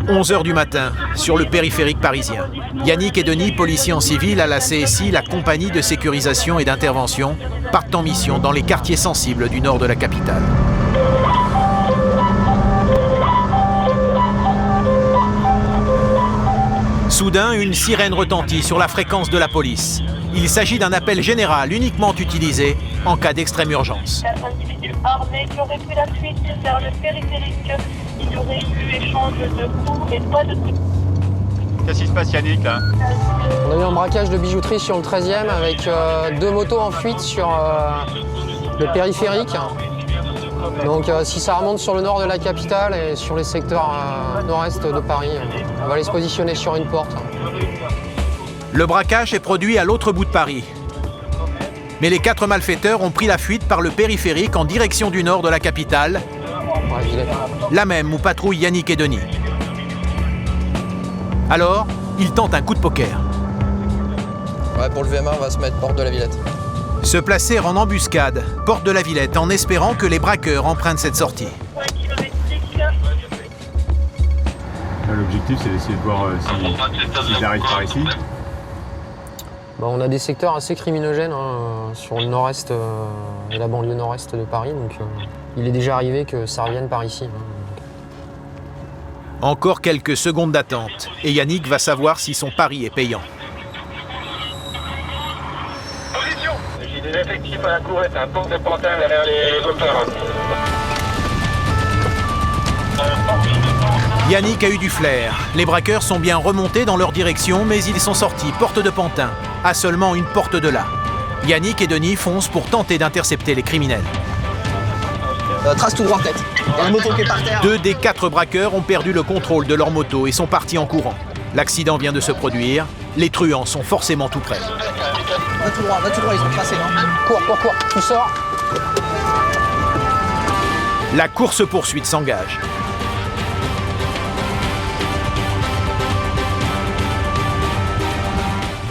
11h du matin, sur le périphérique parisien. Yannick et Denis, policiers en civil à la CSI, la compagnie de sécurisation et d'intervention, partent en mission dans les quartiers sensibles du nord de la capitale. Soudain, une sirène retentit sur la fréquence de la police. Il s'agit d'un appel général uniquement utilisé en cas d'extrême urgence. Un individu armé qui aurait pris la fuite vers le périphérique. Il y aurait eu échange de coups et pas de coups. Qu'est-ce qui se passe, Yannick, là? On a eu un braquage de bijouterie sur le 13e avec 2 motos en fuite sur le périphérique. Donc si ça remonte sur le nord de la capitale et sur les secteurs nord-est de Paris, on va aller se positionner sur une porte. Le braquage est produit à l'autre bout de Paris. Mais les 4 malfaiteurs ont pris la fuite par le périphérique en direction du nord de la capitale, la même où patrouillent Yannick et Denis. Alors, ils tentent un coup de poker. Ouais, pour le VMA, on va se mettre porte de la Villette. Se placer en embuscade, porte de la Villette, en espérant que les braqueurs empruntent cette sortie. L'objectif, c'est d'essayer de voir s'ils arrivent par ici. On a des secteurs assez criminogènes sur le nord-est et la banlieue nord-est de Paris, donc il est déjà arrivé que ça revienne par ici. Encore quelques secondes d'attente, et Yannick va savoir si son pari est payant. J'ai des effectifs à la courette, un pont de Pantin derrière les auteurs. Yannick a eu du flair. Les braqueurs sont bien remontés dans leur direction, mais ils sont sortis porte de Pantin, à seulement une porte de là. Yannick et Denis foncent pour tenter d'intercepter les criminels. Trace tout droit en tête. Il y a un moto qui est par terre. 2 des 4 braqueurs ont perdu le contrôle de leur moto et sont partis en courant. L'accident vient de se produire. Les truands sont forcément tout près. Va tout droit, ils ont tracé. Cours, tu sors. La course-poursuite s'engage.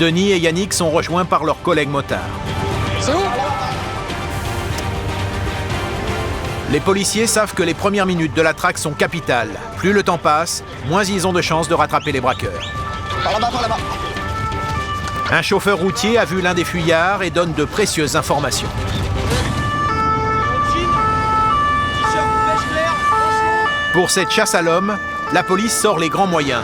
Denis et Yannick sont rejoints par leurs collègues motards. C'est où? Les policiers savent que les premières minutes de la traque sont capitales. Plus le temps passe, moins ils ont de chances de rattraper les braqueurs. Par là-bas. Un chauffeur routier a vu l'un des fuyards et donne de précieuses informations. Pour cette chasse à l'homme, la police sort les grands moyens.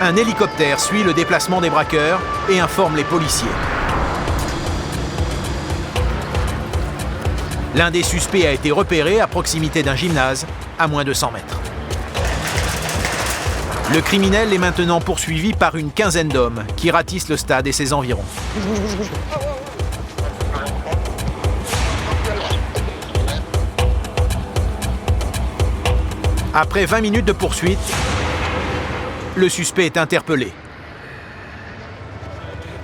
Un hélicoptère suit le déplacement des braqueurs et informe les policiers. L'un des suspects a été repéré à proximité d'un gymnase, à moins de 100 mètres. Le criminel est maintenant poursuivi par une quinzaine d'hommes qui ratissent le stade et ses environs. Bouge. Après 20 minutes de poursuite, le suspect est interpellé.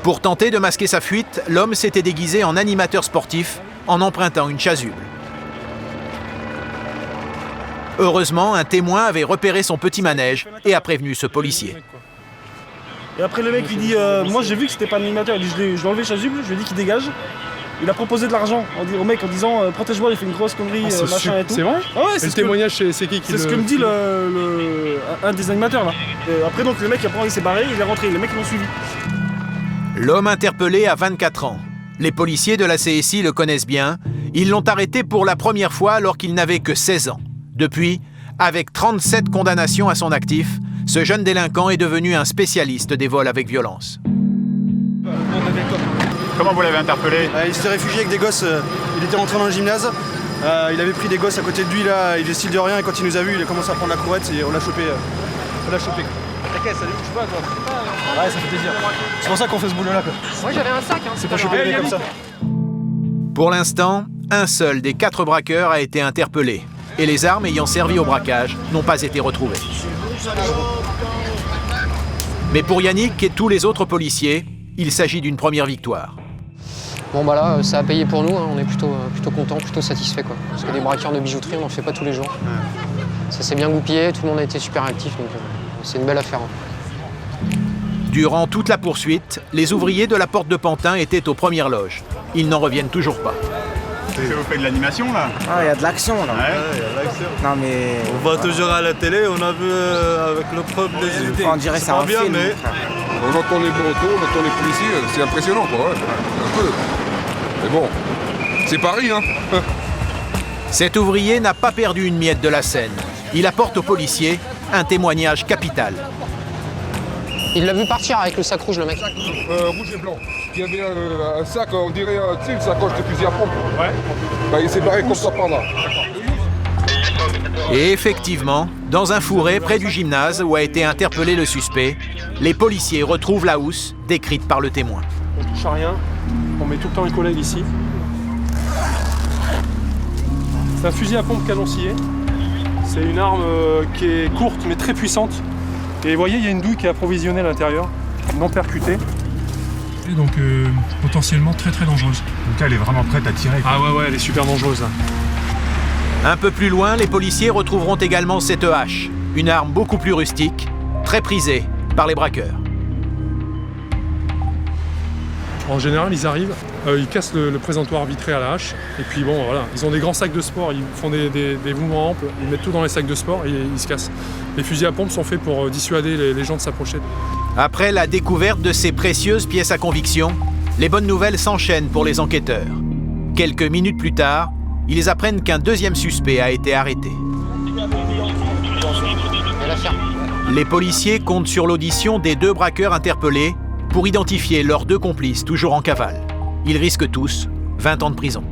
Pour tenter de masquer sa fuite, l'homme s'était déguisé en animateur sportif en empruntant une chasuble. Heureusement, un témoin avait repéré son petit manège et a prévenu ce policier. Et après le mec il dit moi j'ai vu que c'était pas un animateur, il dit je l'ai enlevé chasuble, je lui ai dit qu'il dégage. Il a proposé de l'argent au mec en disant protège-moi, il fait une grosse connerie, machin et tout. C'est vrai? Ah ouais, c'est le témoignage, c'est qui c'est ce que me dit un des animateurs là. Et après donc le mec il s'est barré, il est rentré, les mecs l'ont suivi. L'homme interpellé a 24 ans. Les policiers de la CSI le connaissent bien. Ils l'ont arrêté pour la première fois alors qu'il n'avait que 16 ans. Depuis, avec 37 condamnations à son actif, ce jeune délinquant est devenu un spécialiste des vols avec violence. Comment vous l'avez interpellé? Il s'était réfugié avec des gosses, il était rentré dans le gymnase, il avait pris des gosses à côté de lui là, il est style de rien et quand il nous a vus, il a commencé à prendre la courette et on l'a chopé. T'inquiète, ça ne bouge pas toi. Ouais, ça fait plaisir. C'est pour ça qu'on fait ce boulot là quoi. Moi j'avais un sac. C'est pas choper les mecs comme ça. Pour l'instant, un seul des 4 braqueurs a été interpellé. Et les armes ayant servi au braquage n'ont pas été retrouvées. Mais pour Yannick et tous les autres policiers, il s'agit d'une première victoire. Bon bah là, ça a payé pour nous, on est plutôt contents, plutôt satisfaits quoi. Parce que des braqueurs de bijouterie, on n'en fait pas tous les jours. Ça s'est bien goupillé, tout le monde a été super actif, donc c'est une belle affaire. Durant toute la poursuite, les ouvriers de la porte de Pantin étaient aux premières loges. Ils n'en reviennent toujours pas. Est-ce que vous faites de l'animation là? Ah, il y a de l'action là. Ouais. Il y a de l'action. Non mais. On voit toujours à la télé, on a vu avec le peuple des idées. On dirait c'est pas un bien, film. mais On entend les motos, on entend les policiers, c'est impressionnant quoi, ouais. Un peu. Mais bon, c'est Paris hein. Cet ouvrier n'a pas perdu une miette de la scène. Il apporte aux policiers un témoignage capital. Il l'a vu partir avec le sac rouge, le mec. Rouge et blanc. Il y avait un sac, on dirait tu sais, une sacoche de fusil à pompe. Ouais. Bah, il s'est barré comme ça par là. Et effectivement, dans un fourré près du gymnase où a été interpellé le suspect, les policiers retrouvent la housse décrite par le témoin. On touche à rien, on met tout le temps une collègue ici. C'est un fusil à pompe canoncier. C'est une arme qui est courte mais très puissante. Et vous voyez, il y a une douille qui est approvisionnée à l'intérieur, non percutée. Et donc potentiellement très très dangereuse. Donc là, elle est vraiment prête à tirer. Ah ouais, elle est super dangereuse. Un peu plus loin, les policiers retrouveront également cette hache, une arme beaucoup plus rustique, très prisée par les braqueurs. En général, ils arrivent, ils cassent le présentoir vitré à la hache, et puis bon, voilà, ils ont des grands sacs de sport, ils font des mouvements amples, ils mettent tout dans les sacs de sport et ils se cassent. Les fusils à pompe sont faits pour dissuader les gens de s'approcher. Après la découverte de ces précieuses pièces à conviction, les bonnes nouvelles s'enchaînent pour les enquêteurs. Quelques minutes plus tard, ils apprennent qu'un deuxième suspect a été arrêté. Les policiers comptent sur l'audition des 2 braqueurs interpellés pour identifier leurs 2 complices toujours en cavale. Ils risquent tous 20 ans de prison.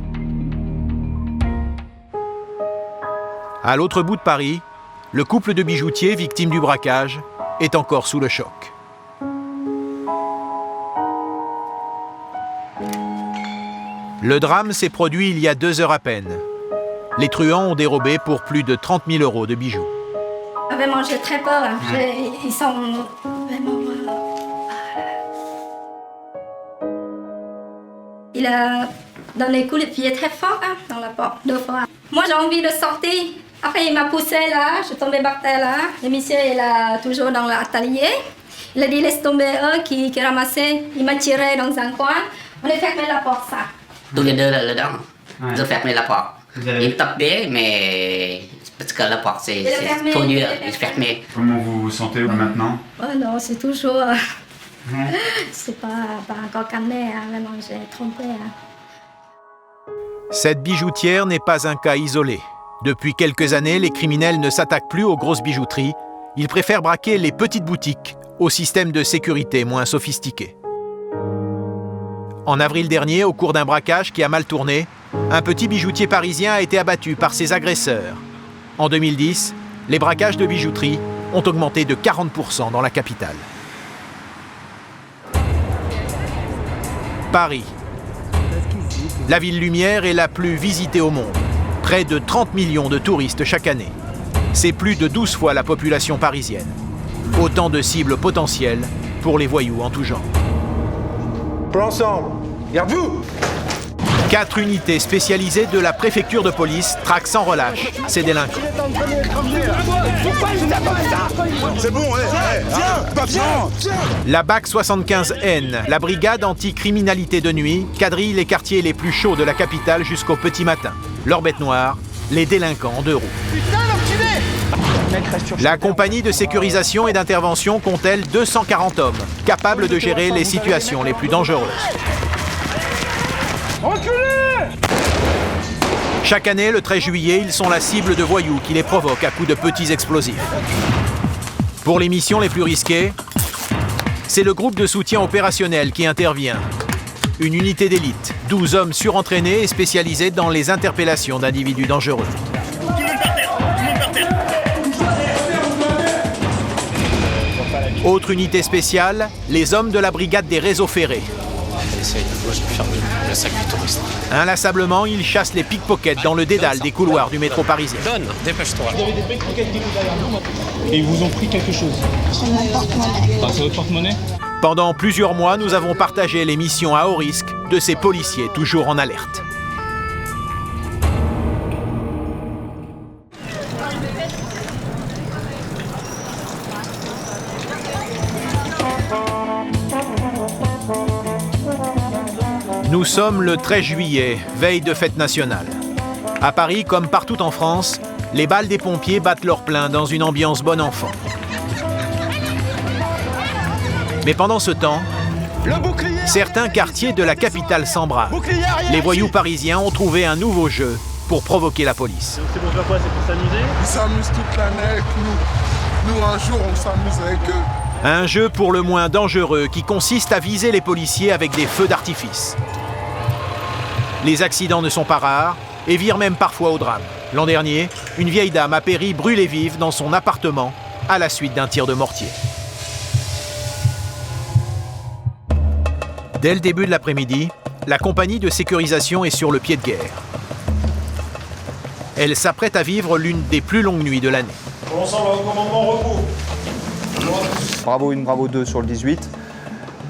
À l'autre bout de Paris, le couple de bijoutiers victimes du braquage est encore sous le choc. Le drame s'est produit il y a 2 heures à peine. Les truands ont dérobé pour plus de 30 000 € de bijoux. Vraiment, j'ai très peur. Ils sont vraiment... Il a donné coup de pied très fort dans la porte, 2 fois. Moi, j'ai envie de sortir. Après, il m'a poussé là, je suis tombée par terre là. Le monsieur, il est toujours dans l'atelier. Il a dit, laisse tomber eux qui ramassaient. Il m'a tiré dans un coin. On a fermé la porte, ça. Tous les 2 là-dedans. Ils ont fermé la porte. Ils me tapaient, mais parce que la porte, c'est trop dur, ils fermaient. Comment vous vous sentez maintenant? Oh non, c'est toujours... C'est pas encore calmé, vraiment, j'ai trompé. Cette bijoutière n'est pas un cas isolé. Depuis quelques années, les criminels ne s'attaquent plus aux grosses bijouteries. Ils préfèrent braquer les petites boutiques au système de sécurité moins sophistiqué. En avril dernier, au cours d'un braquage qui a mal tourné, un petit bijoutier parisien a été abattu par ses agresseurs. En 2010, les braquages de bijouterie ont augmenté de 40% dans la capitale. Paris. La ville lumière est la plus visitée au monde. Près de 30 millions de touristes chaque année. C'est plus de 12 fois la population parisienne. Autant de cibles potentielles pour les voyous en tout genre. Plan ensemble. Regarde-vous. 4 unités spécialisées de la préfecture de police traquent sans relâche ces délinquants. C'est bon, viens. La BAC 75N, la brigade anti-criminalité de nuit, quadrille les quartiers les plus chauds de la capitale jusqu'au petit matin. Leur bête noire, les délinquants en 2 roues. La compagnie de sécurisation et d'intervention compte-t-elle 240 hommes, capables de gérer les situations les plus dangereuses. Chaque année, le 13 juillet, ils sont la cible de voyous qui les provoquent à coups de petits explosifs. Pour les missions les plus risquées, c'est le groupe de soutien opérationnel qui intervient. Une unité d'élite, 12 hommes surentraînés et spécialisés dans les interpellations d'individus dangereux. Autre unité spéciale, les hommes de la brigade des réseaux ferrés. Inlassablement, ils chassent les pickpockets dans le dédale des couloirs du métro parisien. Donne, dépêche-toi. Vous avez des pickpockets qui étaient derrière nous. Et ils vous ont pris quelque chose. C'est mon porte-monnaie. C'est votre porte-monnaie? Pendant plusieurs mois, nous avons partagé les missions à haut risque de ces policiers toujours en alerte. Nous sommes le 13 juillet, veille de fête nationale. À Paris, comme partout en France, les balles des pompiers battent leur plein dans une ambiance bon enfant. Mais pendant ce temps, certains quartiers de la capitale s'embrasent. Les voyous parisiens ont trouvé un nouveau jeu pour provoquer la police. C'est pour faire quoi? C'est pour s'amuser? Ils s'amusent toute l'année avec nous. Nous, un jour, on s'amuse avec eux. Un jeu pour le moins dangereux qui consiste à viser les policiers avec des feux d'artifice. Les accidents ne sont pas rares et virent même parfois au drame. L'an dernier, une vieille dame a péri brûlée vive dans son appartement à la suite d'un tir de mortier. Dès le début de l'après-midi, la compagnie de sécurisation est sur le pied de guerre. Elle s'apprête à vivre l'une des plus longues nuits de l'année. Ensemble au commandement repos. Bravo 1, Bravo 2 sur le 18.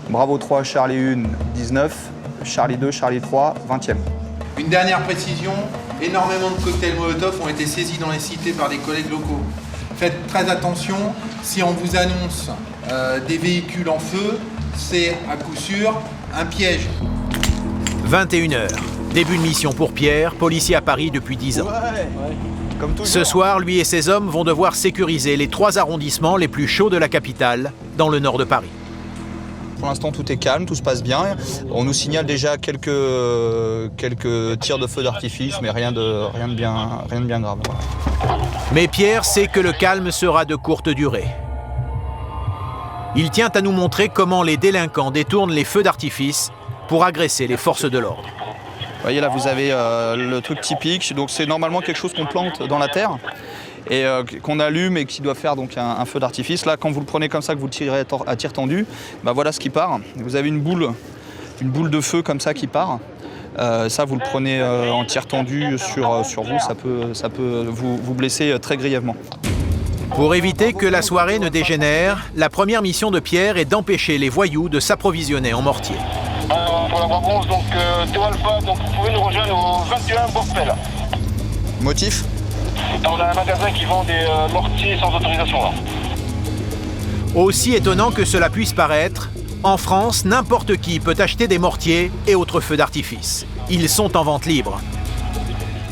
Bravo 3, Charlie 1, 19. Charlie 2, Charlie 3, 20e. Une dernière précision, énormément de cocktails Molotov ont été saisis dans les cités par des collègues locaux. Faites très attention, si on vous annonce des véhicules en feu, c'est à coup sûr un piège. 21h, début de mission pour Pierre, policier à Paris depuis 10 ans. Ce soir, lui et ses hommes vont devoir sécuriser les 3 arrondissements les plus chauds de la capitale, dans le nord de Paris. Pour l'instant, tout est calme, tout se passe bien. On nous signale déjà quelques tirs de feu d'artifice, mais rien de bien grave. Mais Pierre sait que le calme sera de courte durée. Il tient à nous montrer comment les délinquants détournent les feux d'artifice pour agresser les forces de l'ordre. Vous voyez là, vous avez le truc typique. Donc c'est normalement quelque chose qu'on plante dans la terre et qu'on allume et qui doit faire donc un feu d'artifice. Là, quand vous le prenez comme ça, que vous le tirez à tir tendu, bah voilà ce qui part. Vous avez une boule de feu comme ça qui part. Ça, vous le prenez en tir tendu sur vous, ça peut vous blesser très grièvement. Pour éviter que la soirée ne dégénère, la première mission de Pierre est d'empêcher les voyous de s'approvisionner en mortier. Pour la Bravo 11, donc Théo Alpha, donc vous pouvez nous rejoindre au 21 Borpel. Motif? On a un magasin qui vend des mortiers sans autorisation là. Aussi étonnant que cela puisse paraître, en France, n'importe qui peut acheter des mortiers et autres feux d'artifice. Ils sont en vente libre.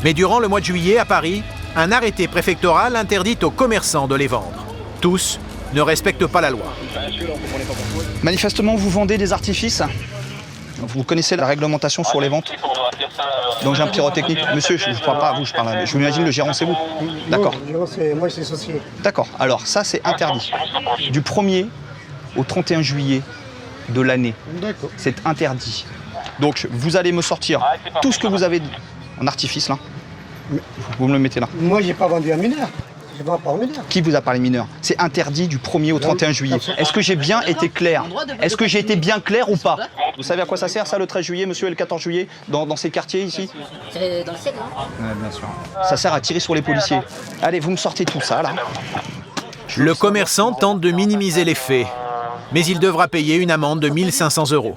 Mais durant le mois de juillet, à Paris, un arrêté préfectoral interdit aux commerçants de les vendre. Tous ne respectent pas la loi. Manifestement, vous vendez des artifices. Vous connaissez la réglementation sur les ventes. Donc j'ai un pyrotechnique. Monsieur, je ne parle pas à vous, je m'imagine le gérant, c'est vous. D'accord. Moi, c'est associé. D'accord. Alors ça, c'est interdit. Du 1er au 31 juillet de l'année. D'accord. C'est interdit. Donc vous allez me sortir tout ce que vous avez en artifice là. Vous me le mettez là. Moi, j'ai pas vendu un mineur. Je vends pas un mineur. Qui vous a parlé mineur? C'est interdit du 1er au 31 juillet. Est-ce que j'ai bien été clair? Est-ce que j'ai été bien clair ou pas? Vous savez à quoi ça sert ça le 13 juillet, monsieur, et le 14 juillet, dans ces quartiers ici? C'est dans le ciel, non? Ouais, bien sûr. Ça sert à tirer sur les policiers. Allez, vous me sortez tout ça là. Le commerçant tente de minimiser les faits, mais il devra payer une amende de 1 500 €.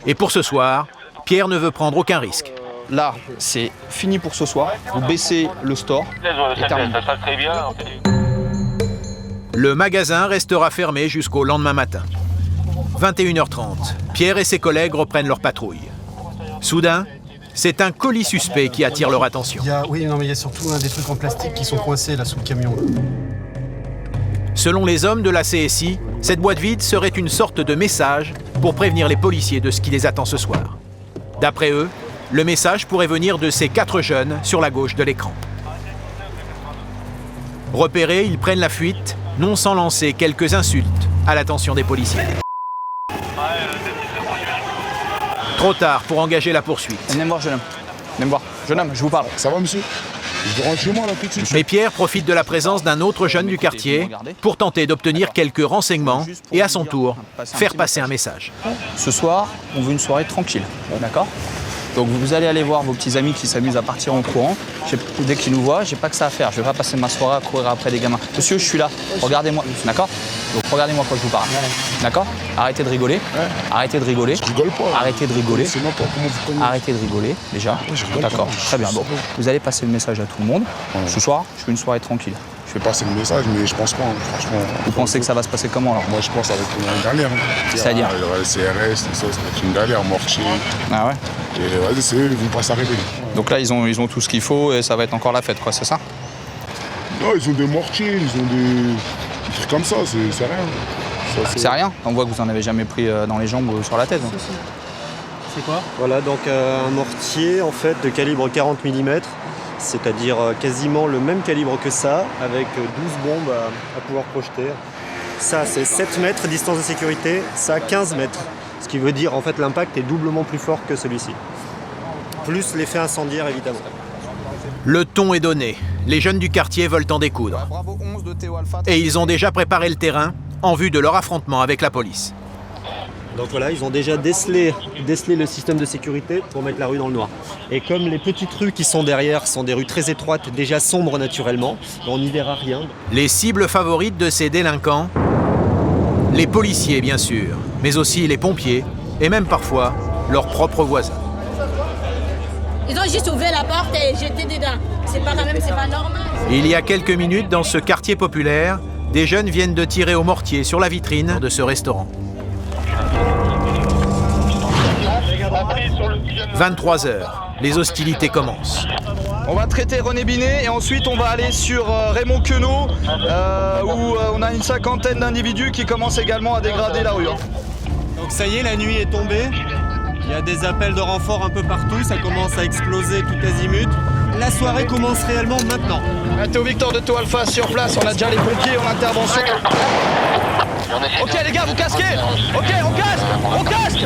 Et pour ce soir, Pierre ne veut prendre aucun risque. Là, c'est fini pour ce soir. Vous baissez le store. Et terminé. Le magasin restera fermé jusqu'au lendemain matin. 21h30, Pierre et ses collègues reprennent leur patrouille. Soudain, c'est un colis suspect qui attire leur attention. Oui, non, mais il y a surtout des trucs en plastique qui sont coincés là sous le camion. Selon les hommes de la CSI, cette boîte vide serait une sorte de message pour prévenir les policiers de ce qui les attend ce soir. D'après eux, le message pourrait venir de ces 4 jeunes sur la gauche de l'écran. Repérés, ils prennent la fuite, non sans lancer quelques insultes à l'attention des policiers. Trop tard pour engager la poursuite. Venez me voir, jeune homme. Venez me voir. Jeune homme, je vous parle. Ça va, monsieur? Je rentre chez moi là tout de suite. Mais Pierre profite de la présence d'un autre jeune du quartier pour tenter d'obtenir quelques renseignements et à son tour, faire passer un message. Ce soir, on veut une soirée tranquille, d'accord? Donc vous allez aller voir vos petits amis qui s'amusent à partir en courant. Dès qu'ils nous voient, j'ai pas que ça à faire. Je vais pas passer ma soirée à courir après des gamins. Monsieur, je suis là. Regardez-moi, d'accord? Donc regardez-moi quand je vous parle. D'accord? Arrêtez de rigoler. Arrêtez de rigoler. Je rigole pas. Arrêtez de rigoler. C'est n'importe comment vous connaissez. Arrêtez de rigoler déjà. D'accord. Très bien. Bon, vous allez passer le message à tout le monde. Ce soir, je fais une soirée tranquille. je fais passer le message, mais je pense pas, franchement. Vous pensez que ça va se passer comment alors? Moi je pense que ça va être une galère. C'est-à-dire? Il y aura le CRS, tout ça va être une galère, mortier. Ah ouais? Et vas-y, c'est eux, ils vont pas s'arrêter. Donc là, ils ont tout ce qu'il faut et ça va être encore la fête, quoi, c'est ça? Non, ils ont des mortiers, ils ont des trucs comme ça, c'est rien. C'est rien? On voit que vous en avez jamais pris dans les jambes ou sur la tête. C'est quoi? Voilà, donc un mortier en fait de calibre 40 mm, c'est-à-dire quasiment le même calibre que ça, avec 12 bombes à pouvoir projeter. Ça, c'est 7 mètres distance de sécurité, ça 15 mètres. Ce qui veut dire en fait l'impact est doublement plus fort que celui-ci. Plus l'effet incendiaire évidemment. Le ton est donné. Les jeunes du quartier veulent en découdre. Et ils ont déjà préparé le terrain en vue de leur affrontement avec la police. Donc voilà, ils ont déjà décelé le système de sécurité pour mettre la rue dans le noir. Et comme les petites rues qui sont derrière sont des rues très étroites, déjà sombres naturellement, on n'y verra rien. Les cibles favorites de ces délinquants, les policiers bien sûr, mais aussi les pompiers et même parfois leurs propres voisins. Ils ont juste ouvert la porte et jeté dedans. C'est pas normal. Il y a quelques minutes, dans ce quartier populaire, des jeunes viennent de tirer au mortier sur la vitrine de ce restaurant. 23h, les hostilités commencent. On va traiter René Binet et ensuite on va aller sur Raymond Queneau où on a une cinquantaine d'individus qui commencent également à dégrader la rue. Donc ça y est, la nuit est tombée. Il y a des appels de renfort un peu partout, ça commence à exploser tout azimut. La soirée commence réellement maintenant. Théo Victor de Théo Alpha sur place, on a déjà les pompiers en intervention. Ok les gars, vous casquez. Ok, on casque.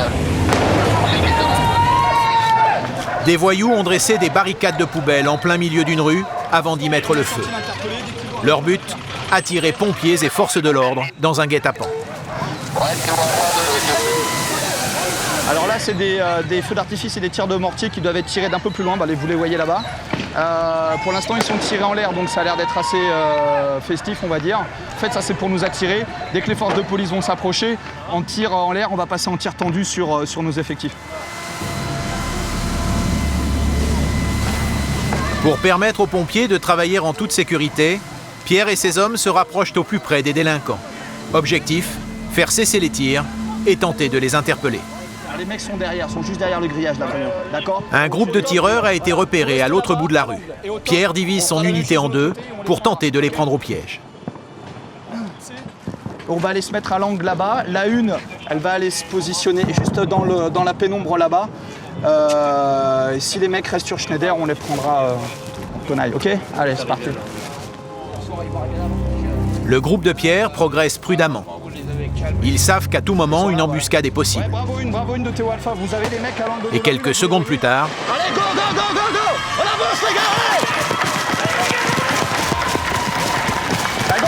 Des voyous ont dressé des barricades de poubelles en plein milieu d'une rue avant d'y mettre le feu. Leur but, attirer pompiers et forces de l'ordre dans un guet-apens. Alors là, c'est des feux d'artifice et des tirs de mortier qui doivent être tirés d'un peu plus loin. Vous les voyez là-bas. Pour l'instant, ils sont tirés en l'air, donc ça a l'air d'être assez festif, on va dire. En fait, ça, c'est pour nous attirer. Dès que les forces de police vont s'approcher, en tir en l'air, on va passer en tir tendu sur nos effectifs. Pour permettre aux pompiers de travailler en toute sécurité, Pierre et ses hommes se rapprochent au plus près des délinquants. Objectif, faire cesser les tirs et tenter de les interpeller. Alors, les mecs sont derrière, sont juste derrière le grillage là, d'accord ? Un groupe de tireurs a été repéré à l'autre bout de la rue. Pierre divise son unité en deux pour tenter de les prendre au piège. On va aller se mettre à l'angle là-bas. La une, elle va aller se positionner juste dans la pénombre là-bas. Et si les mecs restent sur Schneider, on les prendra en tenaille. Ok ? Allez, c'est parti. Le groupe de Pierre progresse prudemment. Ils savent qu'à tout moment, une embuscade est possible. Bravo une de Théo Alpha. Vous avez les mecs à l'angle de... Et quelques secondes plus tard... Allez, go! On avance, les gars, allez!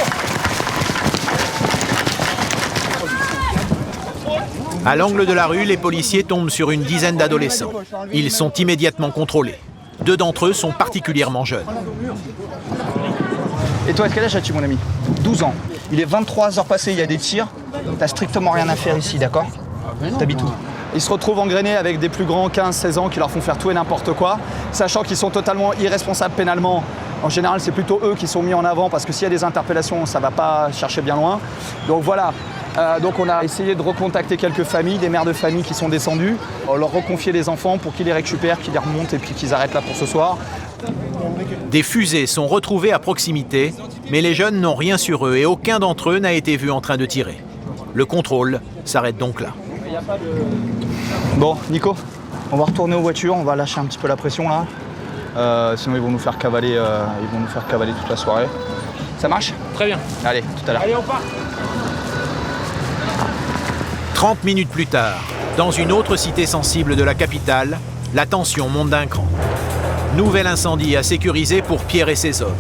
À l'angle de la rue, les policiers tombent sur une dizaine d'adolescents. Ils sont immédiatement contrôlés. 2 d'entre eux sont particulièrement jeunes. Et toi, quel âge as-tu, mon ami? 12 ans. Il est 23h passé, il y a des tirs. T'as strictement rien à faire ici, d'accord? T'habites où? Ils se retrouvent engrainés avec des plus grands 15-16 ans qui leur font faire tout et n'importe quoi, sachant qu'ils sont totalement irresponsables pénalement. En général, c'est plutôt eux qui sont mis en avant parce que s'il y a des interpellations, ça ne va pas chercher bien loin. Donc voilà. Donc on a essayé de recontacter quelques familles, des mères de famille qui sont descendues, leur reconfier les enfants pour qu'ils les récupèrent, qu'ils les remontent et puis qu'ils arrêtent là pour ce soir. Des fusées sont retrouvées à proximité, mais les jeunes n'ont rien sur eux et aucun d'entre eux n'a été vu en train de tirer. Le contrôle s'arrête donc là. Bon, Nico, on va retourner aux voitures, on va lâcher un petit peu la pression là. Sinon ils vont nous faire cavaler toute la soirée. Ça marche? Très bien. Allez, tout à l'heure. Allez, on part. 30 minutes plus tard, dans une autre cité sensible de la capitale, la tension monte d'un cran. Nouvel incendie à sécuriser pour Pierre et ses hommes.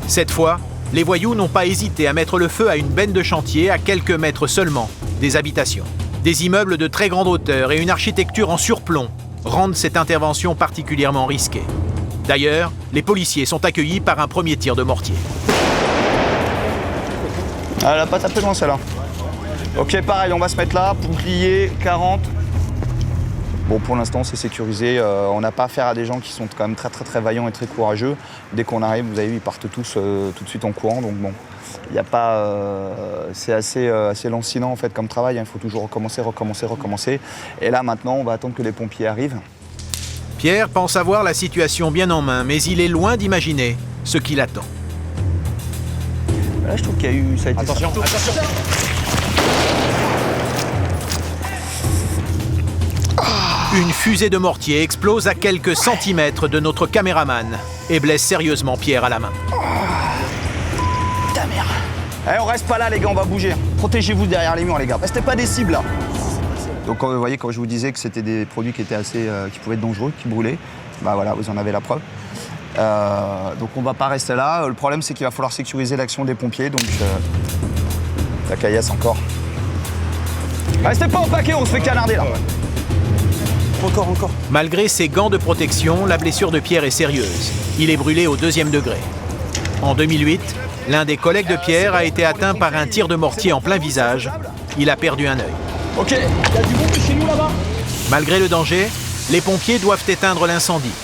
Cette fois, les voyous n'ont pas hésité à mettre le feu à une benne de chantier à quelques mètres seulement des habitations. Des immeubles de très grande hauteur et une architecture en surplomb rendent cette intervention particulièrement risquée. D'ailleurs, les policiers sont accueillis par un premier tir de mortier. Ah, elle a pas tapé loin celle-là. Ok, pareil, on va se mettre là, bouclier, 40. Bon, pour l'instant, c'est sécurisé. On n'a pas affaire à des gens qui sont quand même très vaillants et très courageux. Dès qu'on arrive, vous avez vu, ils partent tous tout de suite en courant. Donc bon, il n'y a pas... c'est assez lancinant en fait comme travail. Il faut toujours recommencer. Et là, maintenant, on va attendre que les pompiers arrivent. Pierre pense avoir la situation bien en main, mais il est loin d'imaginer ce qui l'attend. Là, je trouve qu'il y a eu... Ça a été attention. Une fusée de mortier explose à quelques centimètres de notre caméraman et blesse sérieusement Pierre à la main. Putain merde. Allez, on reste pas là les gars, on va bouger. Protégez-vous derrière les murs les gars. Restez pas des cibles là. Donc vous voyez, quand je vous disais que c'était des produits qui étaient qui pouvaient être dangereux, qui brûlaient, bah voilà, vous en avez la preuve. Donc on va pas rester là. Le problème c'est qu'il va falloir sécuriser l'action des pompiers, donc la caillasse encore. Restez pas au paquet, on se fait canarder là. Encore. Malgré ses gants de protection, la blessure de Pierre est sérieuse. Il est brûlé au 2e degré. En 2008, l'un des collègues de Pierre a été atteint par un tir de mortier en plein visage. Il a perdu un œil. Ok, il y a du monde chez nous là-bas. Malgré le danger, les pompiers doivent éteindre l'incendie.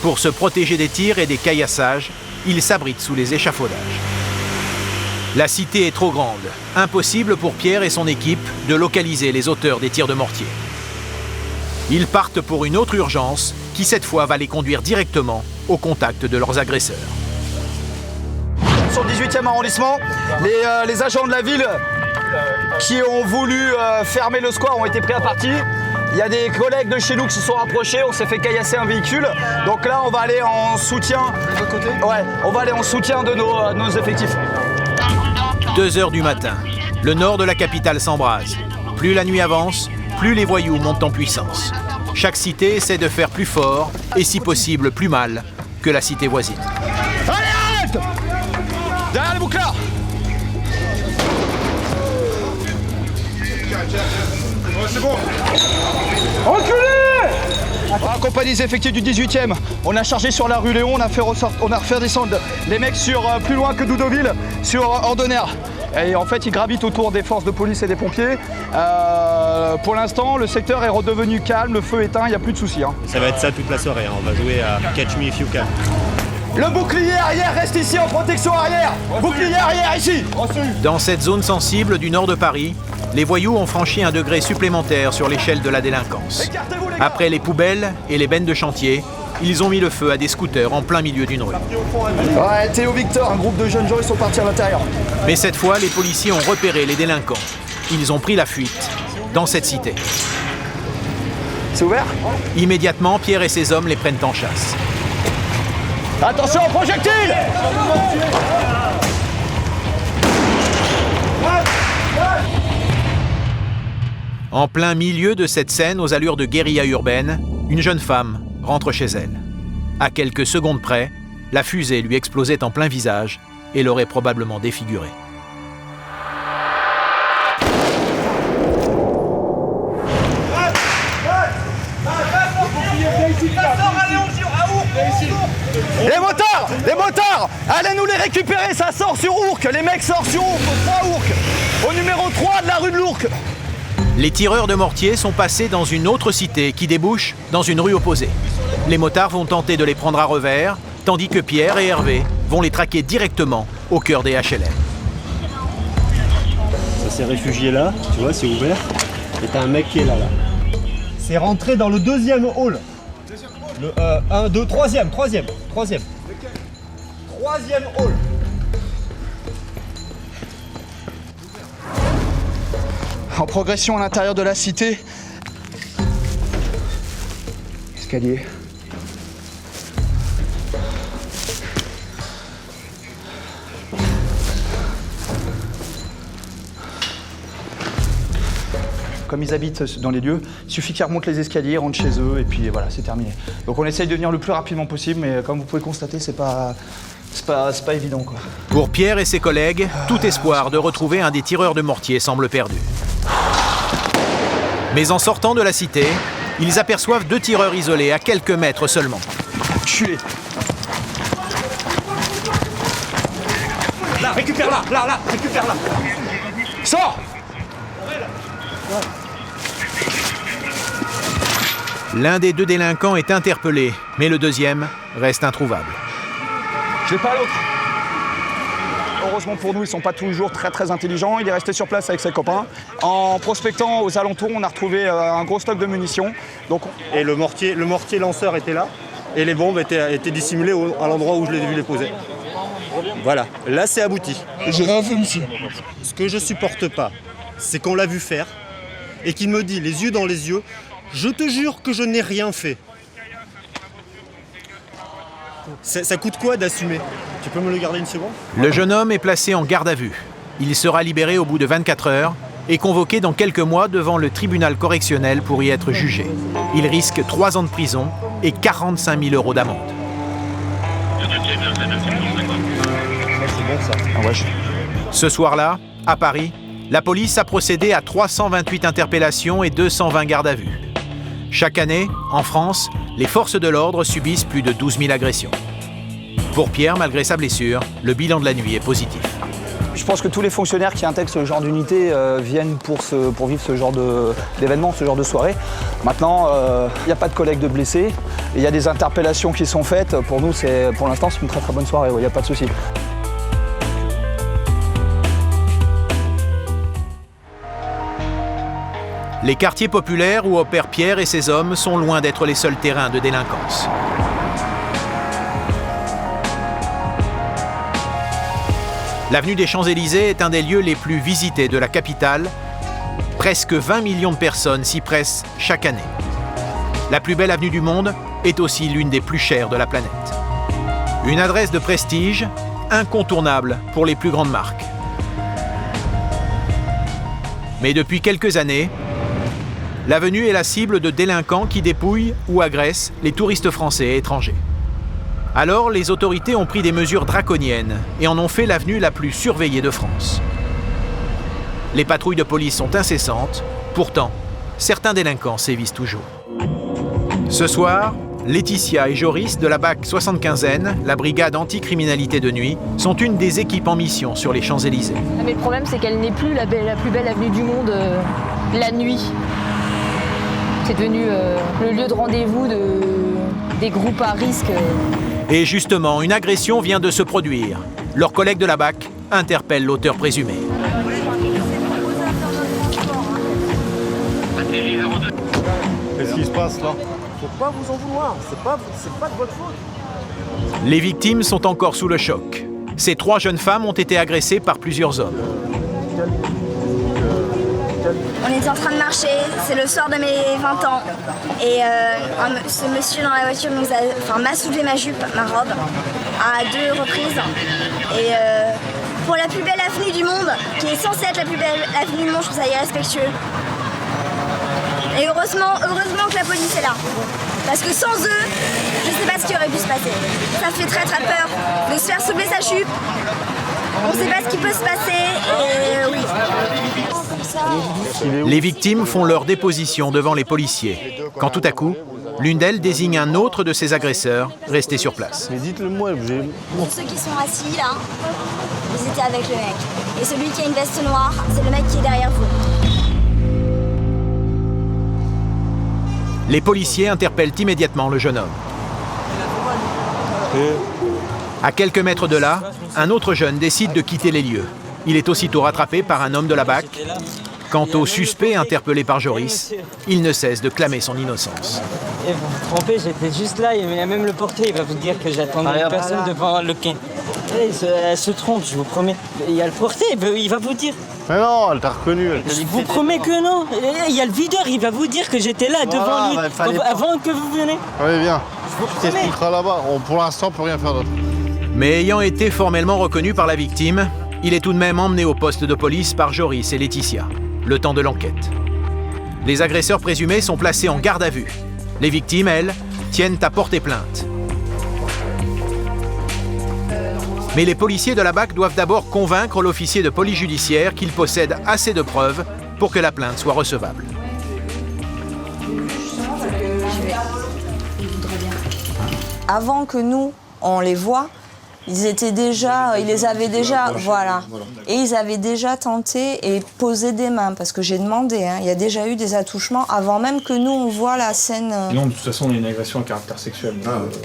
Pour se protéger des tirs et des caillassages, ils s'abritent sous les échafaudages. La cité est trop grande. Impossible pour Pierre et son équipe de localiser les auteurs des tirs de mortier. Ils partent pour une autre urgence qui, cette fois, va les conduire directement au contact de leurs agresseurs. Sur le 18e arrondissement, les agents de la ville qui ont voulu fermer le square ont été pris à partie. Il y a des collègues de chez nous qui se sont rapprochés, on s'est fait caillasser un véhicule. Donc là, on va aller en soutien. De l'autre côté ? Ouais, on va aller en soutien de nos effectifs. 2h du matin, le nord de la capitale s'embrase. Plus la nuit avance, plus les voyous montent en puissance. Chaque cité essaie de faire plus fort et si possible plus mal que la cité voisine. Allez, arrête ! Derrière les bouclards ! C'est bon. Reculez ! On a accompagné les effectifs du 18e. On a chargé sur la rue Léon, on a fait descendre les mecs sur plus loin que Doudoville, sur Ordonner. Et en fait, ils gravitent autour des forces de police et des pompiers. Pour l'instant, le secteur est redevenu calme, le feu éteint, il n'y a plus de soucis. Ça va être ça toute la soirée, hein. On va jouer à Catch Me If You Can. Le bouclier arrière reste ici en protection arrière. Bouclier arrière ici. Dans cette zone sensible du nord de Paris, les voyous ont franchi un degré supplémentaire sur l'échelle de la délinquance. Après les poubelles et les bennes de chantier, ils ont mis le feu à des scooters en plein milieu d'une rue. Ouais, Théo Victor, un groupe de jeunes gens, ils sont partis à l'intérieur. Mais cette fois, les policiers ont repéré les délinquants. Ils ont pris la fuite dans cette cité. C'est ouvert ? Immédiatement, Pierre et ses hommes les prennent en chasse. Attention aux projectiles ! En plein milieu de cette scène aux allures de guérilla urbaine, une jeune femme rentre chez elle. À quelques secondes près, la fusée lui explosait en plein visage et l'aurait probablement défigurée. Les motards, allez nous les récupérer, ça sort sur Ourcq, les mecs sortent sur Ourcq, au 3 Ourcq, au numéro 3 de la rue de l'Ourcq. Les tireurs de mortier sont passés dans une autre cité qui débouche dans une rue opposée. Les motards vont tenter de les prendre à revers, tandis que Pierre et Hervé vont les traquer directement au cœur des HLM. Ça s'est réfugié là, tu vois, c'est ouvert. Et t'as un mec qui est là. C'est rentré dans le 2e hall. Le 1, 2, 3e. 3e hall. En progression à l'intérieur de la cité. Escalier. Comme ils habitent dans les lieux, il suffit qu'ils remontent les escaliers, rentrent chez eux et puis voilà, c'est terminé. Donc on essaye de venir le plus rapidement possible, mais comme vous pouvez constater, c'est pas évident quoi. Pour Pierre et ses collègues, tout espoir de retrouver un des tireurs de mortier semble perdu. Mais en sortant de la cité, ils aperçoivent 2 tireurs isolés à quelques mètres seulement. Enculé. Là, récupère-la, récupère-la. Sors. L'un des 2 délinquants est interpellé, mais le deuxième reste introuvable. Je vais pas à l'autre. Heureusement pour nous, ils ne sont pas toujours très intelligents. Il est resté sur place avec ses copains. En prospectant aux alentours, on a retrouvé un gros stock de munitions. Et le mortier lanceur était là, et les bombes étaient dissimulées à l'endroit où je les ai vu les poser. Voilà, là c'est abouti. J'ai rien fait, monsieur. Ce que je supporte pas, c'est qu'on l'a vu faire, et qu'il me dit les yeux dans les yeux, je te jure que je n'ai rien fait. Ça coûte quoi d'assumer? Tu peux me le garder une seconde? Le jeune homme est placé en garde à vue. Il sera libéré au bout de 24 heures et convoqué dans quelques mois devant le tribunal correctionnel pour y être jugé. Il risque 3 ans de prison et 45 000 € d'amende. Ce soir-là, à Paris, la police a procédé à 328 interpellations et 220 gardes à vue. Chaque année, en France, les forces de l'ordre subissent plus de 12 000 agressions. Pour Pierre, malgré sa blessure, le bilan de la nuit est positif. Je pense que tous les fonctionnaires qui intègrent ce genre d'unité viennent pour vivre ce genre d'événement, ce genre de soirée. Maintenant, il n'y a pas de collègues de blessés. Il y a des interpellations qui sont faites. Pour nous, pour l'instant, c'est une très bonne soirée. Il n'y a pas de souci. Les quartiers populaires où opèrent Pierre et ses hommes sont loin d'être les seuls terrains de délinquance. L'avenue des Champs-Élysées est un des lieux les plus visités de la capitale. Presque 20 millions de personnes s'y pressent chaque année. La plus belle avenue du monde est aussi l'une des plus chères de la planète. Une adresse de prestige incontournable pour les plus grandes marques. Mais depuis quelques années, l'avenue est la cible de délinquants qui dépouillent ou agressent les touristes français et étrangers. Alors, les autorités ont pris des mesures draconiennes et en ont fait l'avenue la plus surveillée de France. Les patrouilles de police sont incessantes, pourtant, certains délinquants sévissent toujours. Ce soir, Laetitia et Joris de la BAC 75N, la brigade anticriminalité de nuit, sont une des équipes en mission sur les Champs-Élysées. Mais le problème, c'est qu'elle n'est plus la plus belle avenue du monde la nuit. C'est devenu le lieu de rendez-vous des groupes à risque. Et justement, une agression vient de se produire. Leurs collègues de la BAC interpellent l'auteur présumé. Qu'est-ce qui se passe là? Faut pas vous en vouloir, c'est pas de votre faute. Les victimes sont encore sous le choc. Ces 3 jeunes femmes ont été agressées par plusieurs hommes. On était en train de marcher, c'est le soir de mes 20 ans. Et ce monsieur dans la voiture m'a soulevé ma jupe, ma robe, à 2 reprises. Et pour la plus belle avenue du monde, qui est censée être la plus belle avenue du monde, je trouve ça irrespectueux. Et heureusement que la police est là. Parce que sans eux, je sais pas ce qui aurait pu se passer. Ça fait très peur de se faire soulever sa jupe. On ne sait pas ce qui peut se passer et oui. Les victimes font leur déposition devant les policiers, quand tout à coup, l'une d'elles désigne un autre de ses agresseurs resté sur place. Mais dites-le moi, Ceux qui sont assis là, ils étaient avec le mec. Et celui qui a une veste noire, c'est le mec qui est derrière vous. Les policiers interpellent immédiatement le jeune homme. À quelques mètres de là, un autre jeune décide de quitter les lieux. Il est aussitôt rattrapé par un homme de la BAC. Quant au suspect interpellé par Joris, il ne cesse de clamer son innocence. Et vous vous trompez, j'étais juste là, il y a même le portier, il va vous dire que j'attendais une personne devant le quai. Elle se trompe, je vous promets. Il y a le portier, il va vous dire. Mais non, elle t'a reconnu. Je vous promets que non. Il y a le videur, il va vous dire que j'étais là devant lui, avant que vous veniez. Allez, viens. Tu t'expliqueras là-bas. Pour l'instant, on peut rien faire d'autre. Mais ayant été formellement reconnu par la victime, il est tout de même emmené au poste de police par Joris et Laetitia, le temps de l'enquête. Les agresseurs présumés sont placés en garde à vue. Les victimes, elles, tiennent à porter plainte. Mais les policiers de la BAC doivent d'abord convaincre l'officier de police judiciaire qu'il possède assez de preuves pour que la plainte soit recevable. Avant que nous, on les voit, Ils les avaient déjà, voilà. Et ils avaient déjà tenté et posé des mains, parce que j'ai demandé, hein, il y a déjà eu des attouchements avant même que nous on voit la scène. Non, de toute façon, on a une agression à caractère sexuel,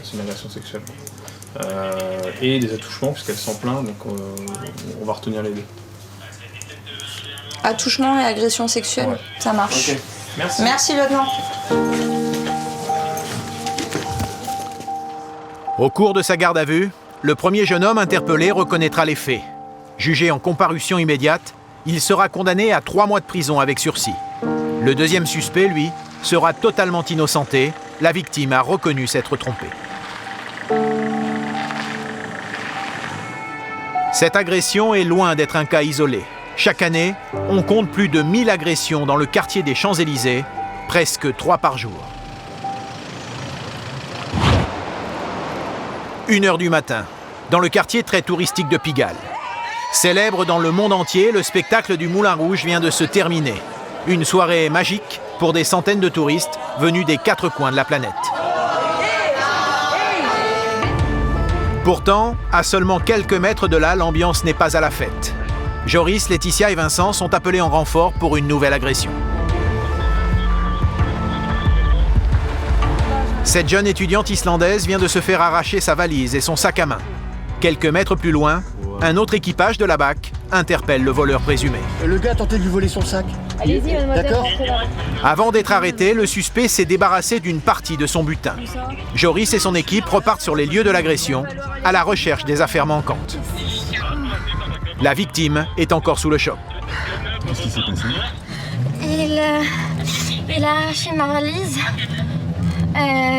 c'est une agression sexuelle. Et des attouchements, puisqu'elle s'en plaint, donc on va retenir les deux. Attouchement et agression sexuelle, ouais. Ça marche. Okay. Merci. Merci, lieutenant. Au cours de sa garde à vue, le premier jeune homme interpellé reconnaîtra les faits. Jugé en comparution immédiate, il sera condamné à 3 mois de prison avec sursis. Le deuxième suspect, lui, sera totalement innocenté. La victime a reconnu s'être trompée. Cette agression est loin d'être un cas isolé. Chaque année, on compte plus de 1000 agressions dans le quartier des Champs-Élysées, presque 3 par jour. 1h du matin, dans le quartier très touristique de Pigalle. Célèbre dans le monde entier, le spectacle du Moulin Rouge vient de se terminer. Une soirée magique pour des centaines de touristes venus des 4 coins de la planète. Pourtant, à seulement quelques mètres de là, l'ambiance n'est pas à la fête. Joris, Laetitia et Vincent sont appelés en renfort pour une nouvelle agression. Cette jeune étudiante islandaise vient de se faire arracher sa valise et son sac à main. Quelques mètres plus loin, un autre équipage de la BAC interpelle le voleur présumé. Le gars a tenté de lui voler son sac. Allez-y, mademoiselle. D'accord. Avant d'être arrêté, le suspect s'est débarrassé d'une partie de son butin. Joris et son équipe repartent sur les lieux de l'agression à la recherche des affaires manquantes. La victime est encore sous le choc. Qu'est-ce qui s'est passé? Il a arraché ma valise.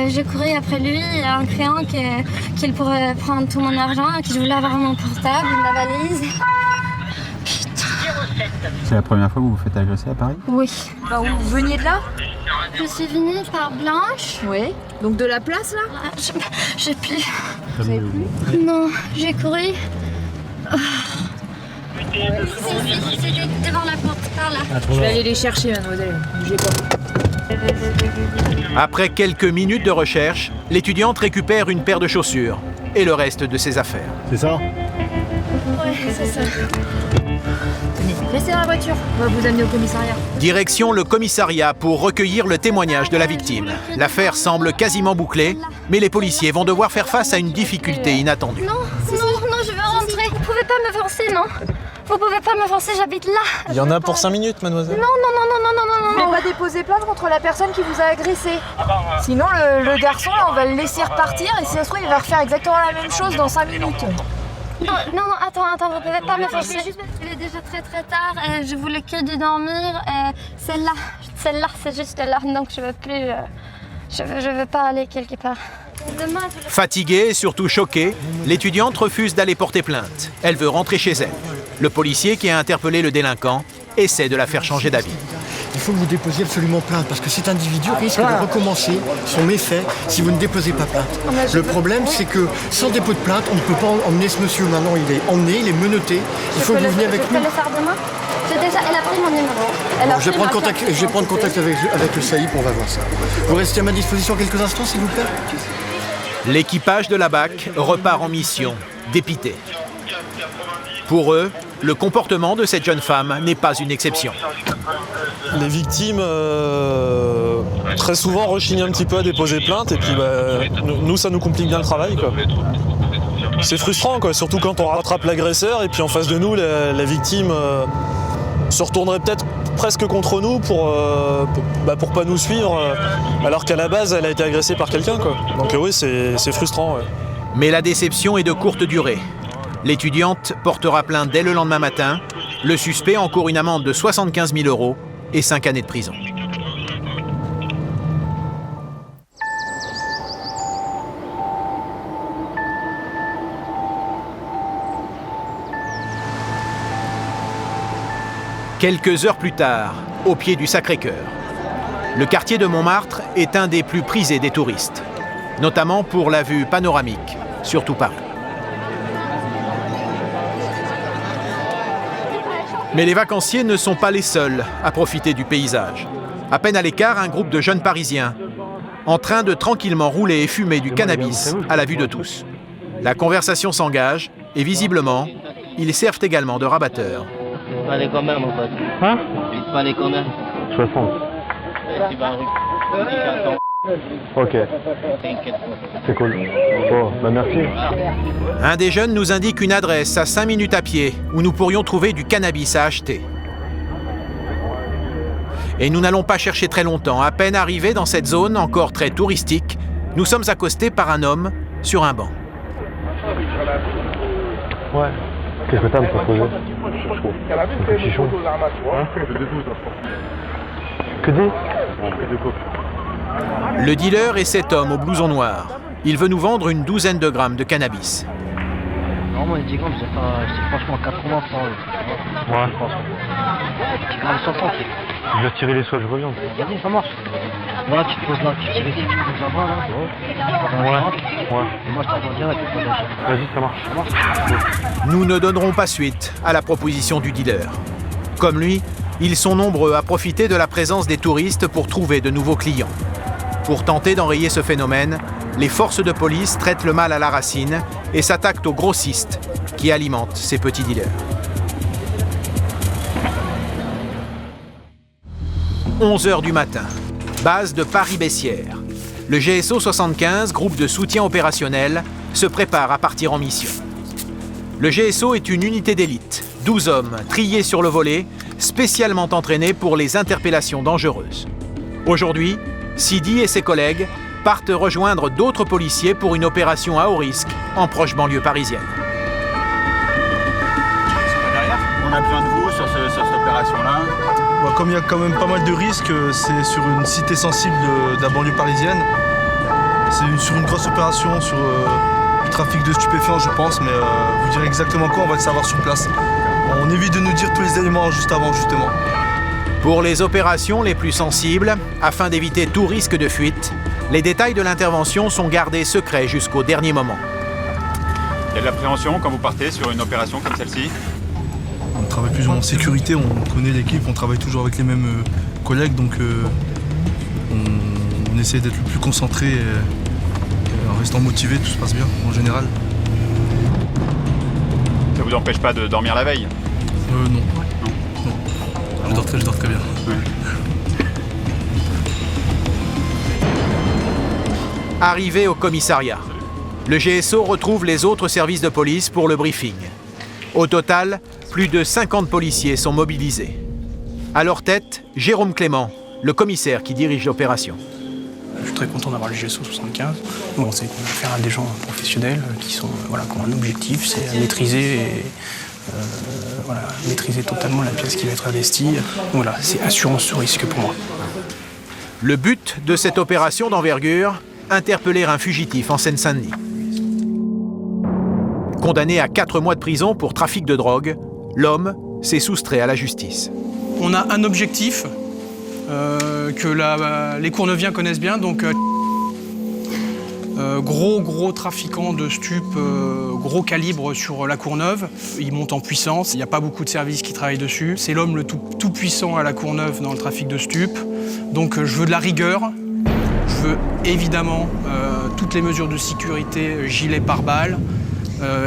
J'ai couru après lui en criant qu'il pourrait prendre tout mon argent, que je voulais avoir mon portable, ma valise. C'est la première fois que vous vous faites agresser à Paris? Oui. Bah, vous veniez de là? Je suis venue par Blanche. Oui. Donc de la place là? J'ai plus. Vous avez plus? Non, j'ai couru. C'était devant la porte, par là. Je vais aller les chercher, mademoiselle. Bougez pas. Après quelques minutes de recherche, l'étudiante récupère une paire de chaussures et le reste de ses affaires. C'est ça? Ouais, c'est ça. Tenez, restez dans la voiture. On va vous amener au commissariat. Direction le commissariat pour recueillir le témoignage de la victime. L'affaire semble quasiment bouclée, mais les policiers vont devoir faire face à une difficulté inattendue. Non, je veux rentrer. Vous pouvez pas me forcer, non? Vous pouvez pas me forcer, j'habite là. Il y en a pour 5 minutes, mademoiselle. Non. Vous pouvez pas déposer plainte contre la personne qui vous a agressé. Sinon, le garçon, là, on va le laisser repartir et si ça se trouve, il va refaire exactement la même chose dans 5 minutes. Non, attends, vous pouvez pas me forcer. Il est déjà très tard, je voulais que de dormir. Celle-là, c'est juste là, donc je veux plus... Je veux pas aller quelque part. Fatiguée et surtout choquée, l'étudiante refuse d'aller porter plainte. Elle veut rentrer chez elle. Le policier qui a interpellé le délinquant essaie de la faire changer d'avis. Il faut que vous déposiez absolument plainte parce que cet individu risque de recommencer son méfait si vous ne déposez pas plainte. Le problème, c'est que sans dépôt de plainte, on ne peut pas emmener ce monsieur. Maintenant, il est emmené, il est menotté. Il faut que vous veniez avec nous. Je peux le faire demain? Elle a pris mon numéro. Je vais prendre contact avec le SAIP, on va voir ça. Vous restez à ma disposition quelques instants, s'il vous plaît. L'équipage de la BAC repart en mission, dépité. Pour eux, le comportement de cette jeune femme n'est pas une exception. Les victimes, très souvent, rechignent un petit peu à déposer plainte et puis nous, ça nous complique bien le travail, quoi. C'est frustrant, quoi, surtout quand on rattrape l'agresseur et puis en face de nous, la victime se retournerait peut-être presque contre nous pour pas nous suivre, alors qu'à la base, elle a été agressée par quelqu'un, quoi. Donc oui, c'est frustrant. Ouais. Mais la déception est de courte durée. L'étudiante portera plainte dès le lendemain matin. Le suspect encourt une amende de 75 000 € et 5 années de prison. Quelques heures plus tard, au pied du Sacré-Cœur, le quartier de Montmartre est un des plus prisés des touristes, notamment pour la vue panoramique sur tout Paris. Mais les vacanciers ne sont pas les seuls à profiter du paysage. À peine à l'écart, un groupe de jeunes Parisiens en train de tranquillement rouler et fumer du cannabis à la vue de tous. La conversation s'engage et visiblement, ils servent également de rabatteurs. Il fallait combien, mon pote? Hein? Il fallait combien? 60. Tu vas rue. Ok. C'est cool. Bon, bah merci. Un des jeunes nous indique une adresse à 5 minutes à pied où nous pourrions trouver du cannabis à acheter. Et nous n'allons pas chercher très longtemps. À peine arrivés dans cette zone encore très touristique, nous sommes accostés par un homme sur un banc. Ouais. Qu'est-ce que t'as à me proposer? Un peu chichon. Hein? Que dit? Le dealer est cet homme au blouson noir. Il veut nous vendre une 12aine de grammes de cannabis. Normalement, les 10 grammes, c'est franchement 80 francs. Ouais. 10 grammes 60. Je vais retirer les soins, je reviens. Vas-y, ça marche. Voilà, tu te poses là, tu tires ici, tu te poses là-bas, là. Ouais. Et moi, je t'envoie direct. Vas-y, ça marche. Nous ne donnerons pas suite à la proposition du dealer. Comme lui, ils sont nombreux à profiter de la présence des touristes pour trouver de nouveaux clients. Pour tenter d'enrayer ce phénomène, les forces de police traitent le mal à la racine et s'attaquent aux grossistes qui alimentent ces petits dealers. 11h du matin, base de Paris-Bessières. Le GSO 75, groupe de soutien opérationnel, se prépare à partir en mission. Le GSO est une unité d'élite, 12 hommes triés sur le volet, spécialement entraînés pour les interpellations dangereuses. Aujourd'hui, Sidi et ses collègues partent rejoindre d'autres policiers pour une opération à haut risque en proche banlieue parisienne. On a besoin de vous sur cette opération-là. Comme il y a quand même pas mal de risques, c'est sur une cité sensible de la banlieue parisienne. C'est sur une grosse opération sur le trafic de stupéfiants, je pense, mais vous direz exactement quoi, on va le savoir sur place. On évite de nous dire tous les éléments juste avant, justement. Pour les opérations les plus sensibles, afin d'éviter tout risque de fuite, les détails de l'intervention sont gardés secrets jusqu'au dernier moment. Il y a de l'appréhension quand vous partez sur une opération comme celle-ci? On travaille plus ou moins en sécurité, on connaît l'équipe, on travaille toujours avec les mêmes collègues, donc on essaie d'être le plus concentré en restant motivé, tout se passe bien en général. Ça vous empêche pas de dormir la veille? Non. Je dors très bien. Ouais. Arrivé au commissariat, le GSO retrouve les autres services de police pour le briefing. Au total, plus de 50 policiers sont mobilisés. À leur tête, Jérôme Clément, le commissaire qui dirige l'opération. Je suis très content d'avoir le GSO 75. Bon, c'est affaire à des gens professionnels qui ont un objectif, c'est maîtriser maîtriser totalement la pièce qui va être investie. Voilà, c'est assurance sur risque pour moi. Le but de cette opération d'envergure, interpeller un fugitif en Seine-Saint-Denis. Condamné à 4 mois de prison pour trafic de drogue, l'homme s'est soustrait à la justice. On a un objectif que les Courneuviens connaissent bien, donc gros trafiquant de stupes, gros calibre sur la Courneuve. Il monte en puissance, il n'y a pas beaucoup de services qui travaillent dessus. C'est l'homme le tout puissant à la Courneuve dans le trafic de stupes. Donc je veux de la rigueur, je veux évidemment toutes les mesures de sécurité, gilet pare-balles,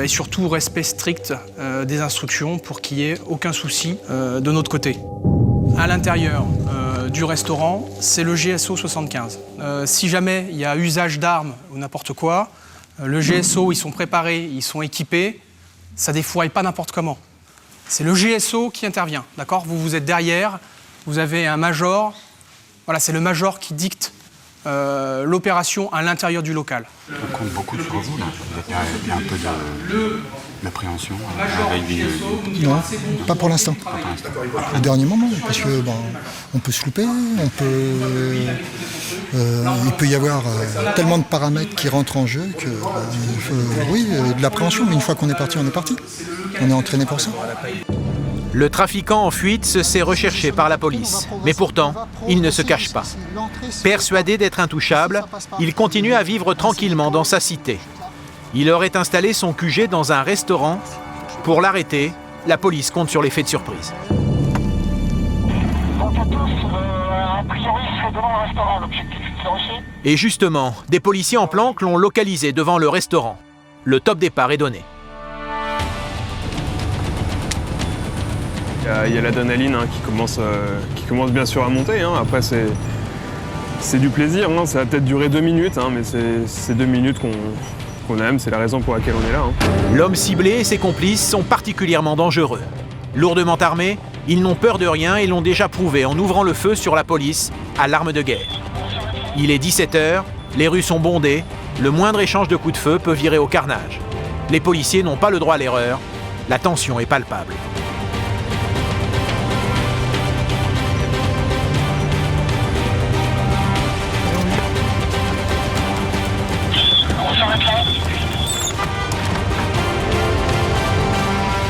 et surtout respect strict des instructions pour qu'il n'y ait aucun souci de notre côté. À l'intérieur du restaurant, c'est le GSO 75. Si jamais il y a usage d'armes ou n'importe quoi, le GSO, ils sont préparés, ils sont équipés, ça défouraille pas n'importe comment. C'est le GSO qui intervient, d'accord ? Vous êtes derrière, vous avez un major, voilà, c'est le major qui dicte l'opération à l'intérieur du local. On compte beaucoup sur vous, là. Il y a un peu d'appréhension. Non, pas pour l'instant. Au dernier moment, parce que on peut se louper, il peut y avoir tellement de paramètres qui rentrent en jeu que oui, de l'appréhension, mais une fois qu'on est parti, on est parti. On est entraîné pour ça. Le trafiquant en fuite se sait recherché par la police, mais pourtant, il ne se cache pas. Persuadé d'être intouchable, il continue à vivre tranquillement dans sa cité. Il aurait installé son QG dans un restaurant. Pour l'arrêter, la police compte sur l'effet de surprise. Et justement, des policiers en planque l'ont localisé devant le restaurant. le top départ est donné. Il y a l'adrénaline qui commence bien sûr à monter. Après, c'est du plaisir. Ça va peut-être durer 2 minutes, mais c'est 2 minutes qu'on aime. C'est la raison pour laquelle on est là. L'homme ciblé et ses complices sont particulièrement dangereux. Lourdement armés, ils n'ont peur de rien et l'ont déjà prouvé en ouvrant le feu sur la police à l'arme de guerre. Il est 17h, les rues sont bondées, le moindre échange de coups de feu peut virer au carnage. Les policiers n'ont pas le droit à l'erreur, la tension est palpable.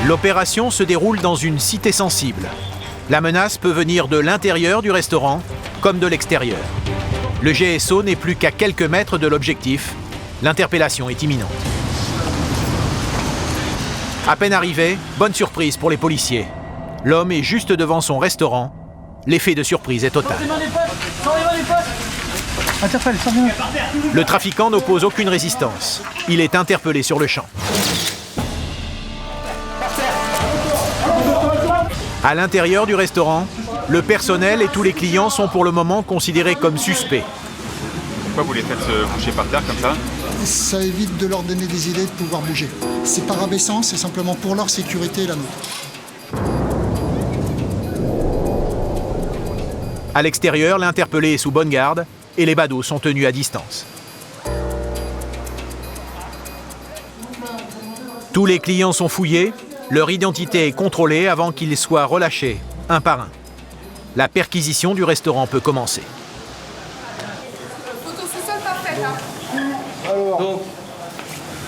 L'opération se déroule dans une cité sensible. La menace peut venir de l'intérieur du restaurant comme de l'extérieur. Le GSO n'est plus qu'à quelques mètres de l'objectif. L'interpellation est imminente. À peine arrivé, bonne surprise pour les policiers. L'homme est juste devant son restaurant. L'effet de surprise est total. Le trafiquant n'oppose aucune résistance. Il est interpellé sur le champ. À l'intérieur du restaurant, le personnel et tous les clients sont pour le moment considérés comme suspects. Pourquoi vous les faites se coucher par terre comme ça? Ça évite de leur donner des idées de pouvoir bouger. C'est pas rabaissant, c'est simplement pour leur sécurité et la nôtre. À l'extérieur, l'interpellé est sous bonne garde et les badauds sont tenus à distance. Tous les clients sont fouillés, leur identité est contrôlée avant qu'ils soient relâchés, un par un. La perquisition du restaurant peut commencer. Donc,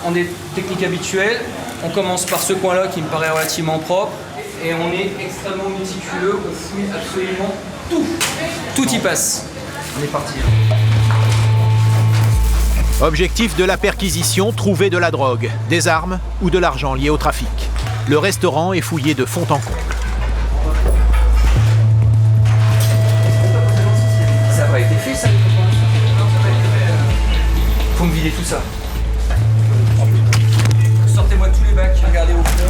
on est technique habituelle. On commence par ce coin-là qui me paraît relativement propre. Et on est extrêmement méticuleux. On fouille absolument tout. Tout y passe. On est parti. Objectif de la perquisition, trouver de la drogue, des armes ou de l'argent lié au trafic. Le restaurant est fouillé de fond en comble. Ça n'a pas été fait, ça, les copains. Faut me vider tout ça. Sortez-moi tous les bacs, regardez au fond.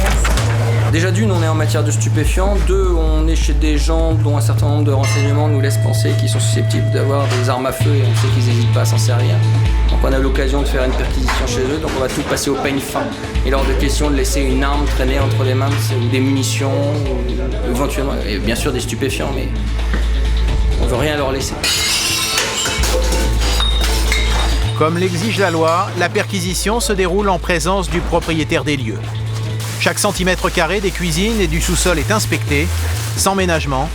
Déjà d'une, on est en matière de stupéfiants. Deux, on est chez des gens dont un certain nombre de renseignements nous laissent penser qu'ils sont susceptibles d'avoir des armes à feu et on sait qu'ils n'hésitent pas à s'en servir. Donc on a l'occasion de faire une perquisition chez eux, donc on va tout passer au peigne fin. Il est hors de question de laisser une arme traîner entre les mains, ou des munitions, ou éventuellement, et bien sûr des stupéfiants, mais on veut rien leur laisser. Comme l'exige la loi, la perquisition se déroule en présence du propriétaire des lieux. Chaque centimètre carré des cuisines et du sous-sol est inspecté, sans ménagement,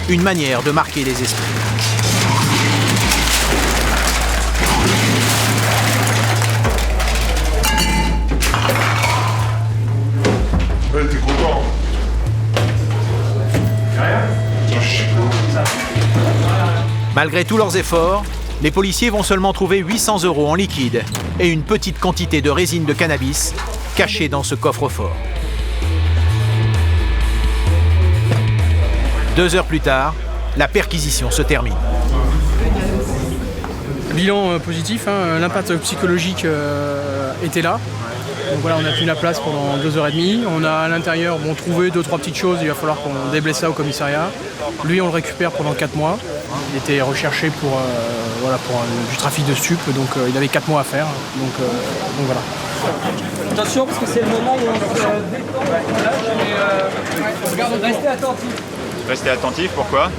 une manière de marquer les esprits. Ouais, t'es content. Malgré tous leurs efforts, les policiers vont seulement trouver 800 € en liquide et une petite quantité de résine de cannabis cachée dans ce coffre-fort. 2 heures plus tard, la perquisition se termine. Bilan positif, l'impact psychologique était là. Donc voilà, on a tenu la place pendant 2h30. On a à l'intérieur trouvé 2-3 petites choses, il va falloir qu'on déblaye ça au commissariat. Lui, on le récupère pendant 4 mois. Il était recherché pour du trafic de stupes, donc il avait 4 mois à faire. Donc voilà. Attention, parce que c'est le moment où on se détend. Restez attentifs. Restez attentif, pourquoi?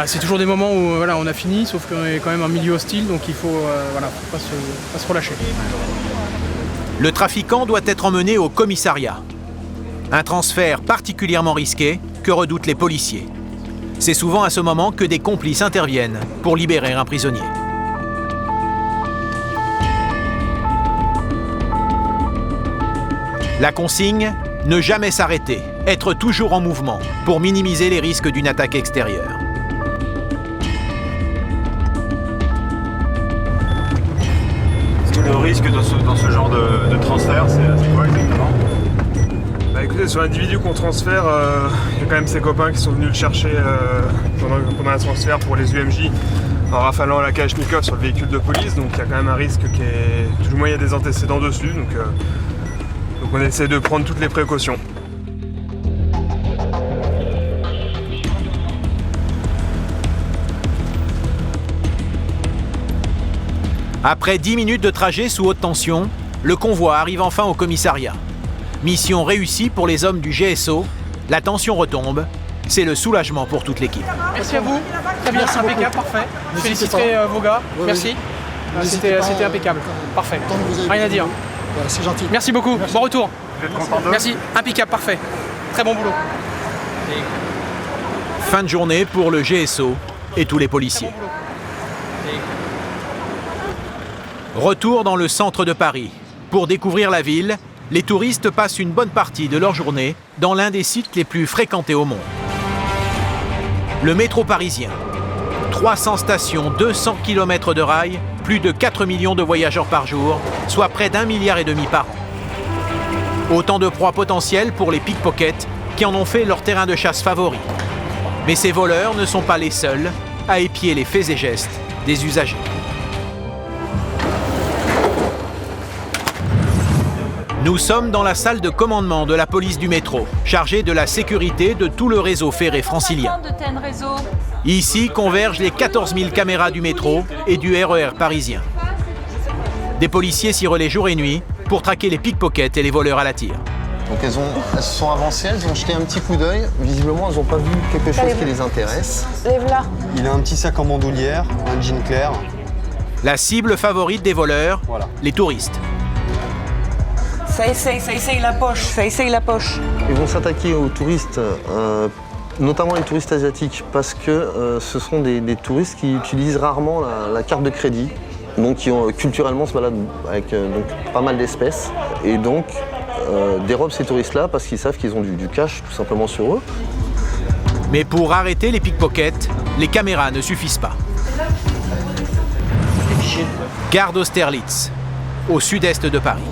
C'est toujours des moments où on a fini, sauf qu'on est quand même un milieu hostile, donc il faut pas se relâcher. Le trafiquant doit être emmené au commissariat. Un transfert particulièrement risqué que redoutent les policiers. C'est souvent à ce moment que des complices interviennent pour libérer un prisonnier. La consigne, ne jamais s'arrêter, être toujours en mouvement pour minimiser les risques d'une attaque extérieure. Le risque dans ce genre de transfert, c'est quoi exactement? Écoutez, sur l'individu qu'on transfère, il y a quand même ses copains qui sont venus le chercher pendant un transfert pour les UMJ en rafalant la Kalachnikov sur le véhicule de police, donc il y a quand même un risque qui est... Tout du moins il y a des antécédents dessus, donc Donc on essaie de prendre toutes les précautions. Après 10 minutes de trajet sous haute tension, le convoi arrive enfin au commissariat. Mission réussie pour les hommes du GSO, la tension retombe, c'est le soulagement pour toute l'équipe. Merci à vous, très bien, c'est impeccable, parfait. Je féliciterai vos gars, merci. C'était impeccable, parfait, rien à dire. C'est gentil. Merci beaucoup, merci. Bon retour. Vous êtes content d'eux ? Merci, impeccable, parfait. Très bon boulot. Fin de journée pour le GSO et tous les policiers. Retour dans le centre de Paris. Pour découvrir la ville, les touristes passent une bonne partie de leur journée dans l'un des sites les plus fréquentés au monde. Le métro parisien. 300 stations, 200 km de rails, plus de 4 millions de voyageurs par jour, soit près d'1,5 milliard par an. Autant de proies potentielles pour les pickpockets qui en ont fait leur terrain de chasse favori. Mais ces voleurs ne sont pas les seuls à épier les faits et gestes des usagers. Nous sommes dans la salle de commandement de la police du métro, chargée de la sécurité de tout le réseau ferré francilien. Ici convergent les 14 000 caméras du métro et du RER parisien. Des policiers s'y relaient jour et nuit pour traquer les pickpockets et les voleurs à la tire. Donc elles se sont avancées, elles ont jeté un petit coup d'œil. Visiblement, elles n'ont pas vu quelque chose qui les intéresse. Lève-la. Il a un petit sac en bandoulière, un jean clair. La cible favorite des voleurs, les touristes. Ça essaye la poche. Ils vont s'attaquer aux touristes, notamment les touristes asiatiques, parce que ce sont des touristes qui utilisent rarement la carte de crédit, donc qui culturellement se baladent avec donc, pas mal d'espèces, et donc dérobent ces touristes-là parce qu'ils savent qu'ils ont du cash tout simplement sur eux. Mais pour arrêter les pickpockets, les caméras ne suffisent pas. Gare d'Austerlitz, au sud-est de Paris.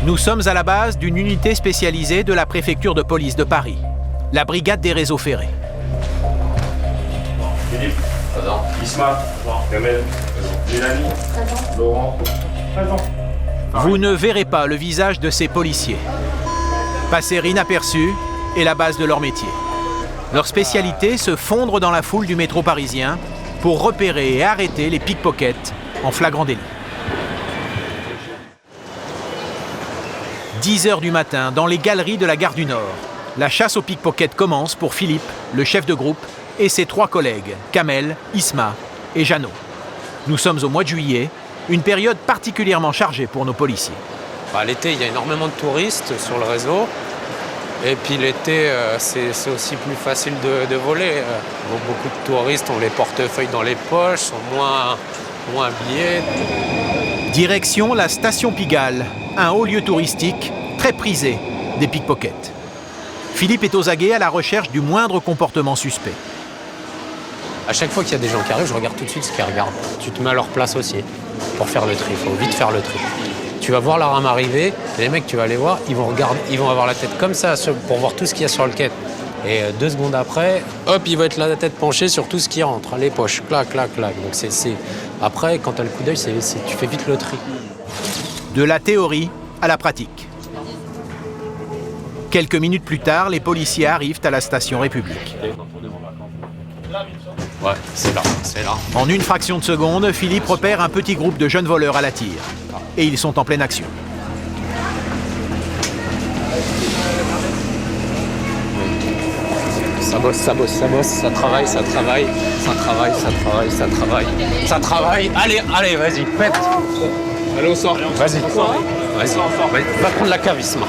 Nous sommes à la base d'une unité spécialisée de la préfecture de police de Paris, la brigade des réseaux ferrés. Philippe, présent. Isma, Kamel, Mélanie, Laurent, présent. Vous ne verrez pas le visage de ces policiers. Passer inaperçus est la base de leur métier. Leur spécialité, se fondre dans la foule du métro parisien pour repérer et arrêter les pickpockets en flagrant délit. 10h du matin, dans les galeries de la gare du Nord, la chasse aux pickpockets commence pour Philippe, le chef de groupe, et ses 3 collègues, Kamel, Isma et Jeannot. Nous sommes au mois de juillet, une période particulièrement chargée pour nos policiers. L'été, il y a énormément de touristes sur le réseau. Et puis l'été, c'est aussi plus facile de voler. Beaucoup de touristes ont les portefeuilles dans les poches, sont moins habillés. Direction la station Pigalle, un haut lieu touristique très prisé des pickpockets. Philippe est aux aguets à la recherche du moindre comportement suspect. À chaque fois qu'il y a des gens qui arrivent, je regarde tout de suite ce qu'ils regardent. Tu te mets à leur place aussi pour faire le tri. Il faut vite faire le tri. Tu vas voir la rame arriver, et les mecs, tu vas aller voir, ils vont avoir la tête comme ça pour voir tout ce qu'il y a sur le quai. Et 2 secondes après, hop, il va être la tête penchée sur tout ce qui rentre, les poches, clac, clac, clac. Donc après, quand tu as le coup d'œil, tu fais vite le tri. De la théorie à la pratique. Quelques minutes plus tard, les policiers arrivent à la station République. Ouais, c'est là. En une fraction de seconde, Philippe repère un petit groupe de jeunes voleurs à la tire. Et ils sont en pleine action. Ça bosse, ça travaille. Allez, vas-y, pète. Allez, on sort. Vas-y. Va prendre la cave, Isma.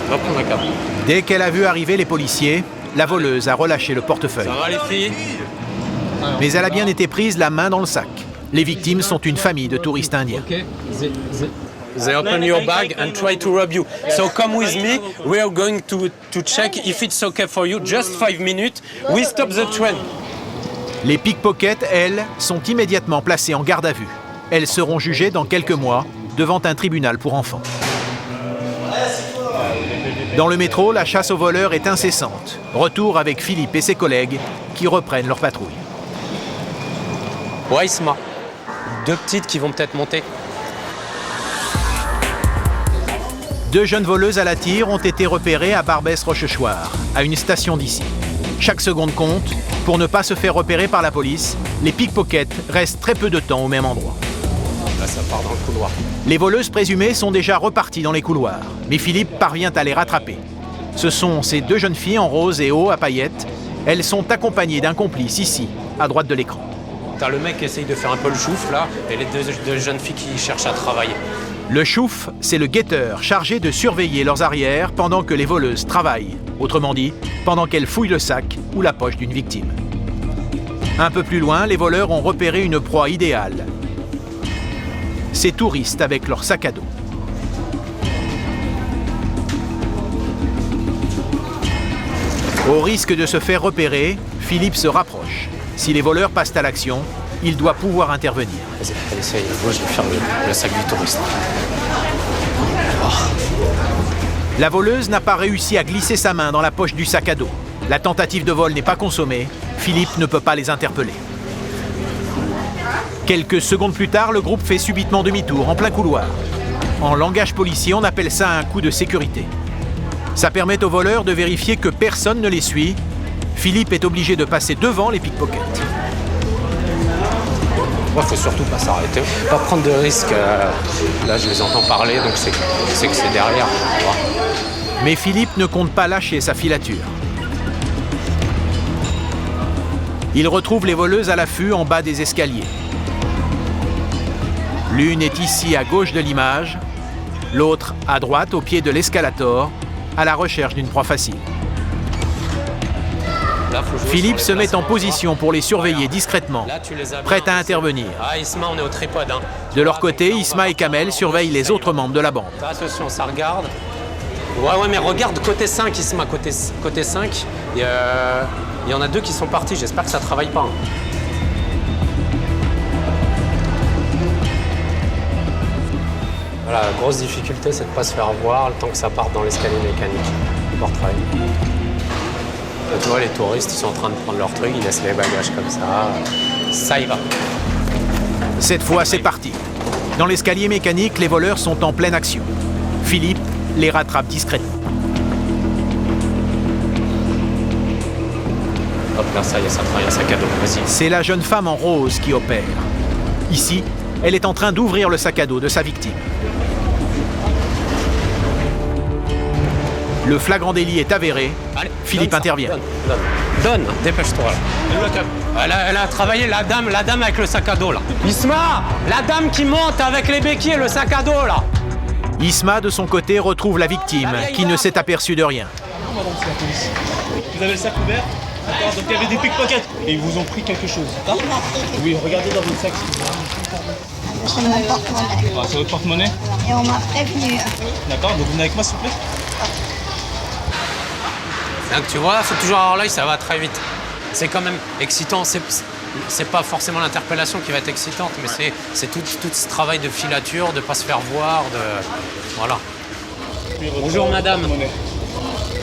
Dès qu'elle a vu arriver les policiers, la voleuse a relâché le portefeuille. Ça va, les filles? Mais elle a bien été prise la main dans le sac. Les victimes sont une famille de touristes indiens. Okay. They open your bag and try to rob you. So come with me. We are going to check if it's okay for you. Just 5 minutes. We stop the train. Les pickpockets, elles, sont immédiatement placées en garde à vue. Elles seront jugées dans quelques mois devant un tribunal pour enfants. Dans le métro, la chasse aux voleurs est incessante. Retour avec Philippe et ses collègues qui reprennent leur patrouille. Ouais, Isma. 2 petites qui vont peut-être monter. 2 jeunes voleuses à la tire ont été repérées à Barbès-Rochechouart, à une station d'ici. Chaque seconde compte. Pour ne pas se faire repérer par la police, les pickpockets restent très peu de temps au même endroit. Là, ça part dans le couloir. Les voleuses présumées sont déjà reparties dans les couloirs, mais Philippe parvient à les rattraper. Ce sont ces 2 jeunes filles en rose et haut à paillettes. Elles sont accompagnées d'un complice ici, à droite de l'écran. T'as le mec qui essaye de faire un peu le chouf là, et les deux jeunes filles qui cherchent à travailler. Le chouf, c'est le guetteur chargé de surveiller leurs arrières pendant que les voleuses travaillent. Autrement dit, pendant qu'elles fouillent le sac ou la poche d'une victime. Un peu plus loin, les voleurs ont repéré une proie idéale. Ces touristes avec leur sac à dos. Au risque de se faire repérer, Philippe se rapproche. Si les voleurs passent à l'action, il doit pouvoir intervenir. Vas-y, essaye. Moi, je vais faire le sac du touriste. La voleuse n'a pas réussi à glisser sa main dans la poche du sac à dos. La tentative de vol n'est pas consommée. Philippe ne peut pas les interpeller. Quelques secondes plus tard, le groupe fait subitement demi-tour en plein couloir. En langage policier, on appelle ça un coup de sécurité. Ça permet aux voleurs de vérifier que personne ne les suit. Philippe est obligé de passer devant les pickpockets. Moi, faut surtout pas s'arrêter, pas prendre de risques. Là, je les entends parler, donc c'est que c'est derrière. Mais Philippe ne compte pas lâcher sa filature. Il retrouve les voleuses à l'affût en bas des escaliers. L'une est ici à gauche de l'image, l'autre à droite au pied de l'escalator, à la recherche d'une proie facile. Là, Philippe se met en position pour les surveiller discrètement, prêt à intervenir. Ah, Isma, on est au tripode. Hein. De leur côté, Isma et Kamel surveillent les autres membres de la bande. Attention, ça regarde. Ouais, mais regarde côté 5, Isma, côté 5. Il y en a 2 qui sont partis, j'espère que ça travaille pas. Hein. Voilà, la grosse difficulté, c'est de ne pas se faire voir le temps que ça parte dans l'escalier mécanique. Portrait. Tu vois, les touristes, ils sont en train de prendre leur truc, ils laissent les bagages comme ça. Ça y va. Cette fois, c'est parti. Dans l'escalier mécanique, les voleurs sont en pleine action. Philippe les rattrape discrètement. Hop là, ça y est, ça travaille un sac à dos. Vas-y. C'est la jeune femme en rose qui opère. Ici, elle est en train d'ouvrir le sac à dos de sa victime. Le flagrant délit est avéré. Allez, Philippe intervient. Donne, dépêche-toi là. Elle a travaillé la dame avec le sac à dos là. Isma, la dame qui monte avec les béquilles et le sac à dos là. Isma, de son côté, retrouve la victime, qui ne s'est aperçue de rien. Vous avez le sac ouvert. D'accord, donc il y avait des pickpockets. Et ils vous ont pris quelque chose. Oui, regardez dans votre sac. C'est mon porte-monnaie. Ah, c'est votre porte-monnaie. Et on m'a prévenu. D'accord, donc vous venez avec moi s'il vous plaît. Donc tu vois, faut toujours avoir l'œil, ça va très vite. C'est quand même excitant. C'est pas forcément l'interpellation qui va être excitante, mais c'est tout ce travail de filature, de pas se faire voir, voilà. Bonjour madame.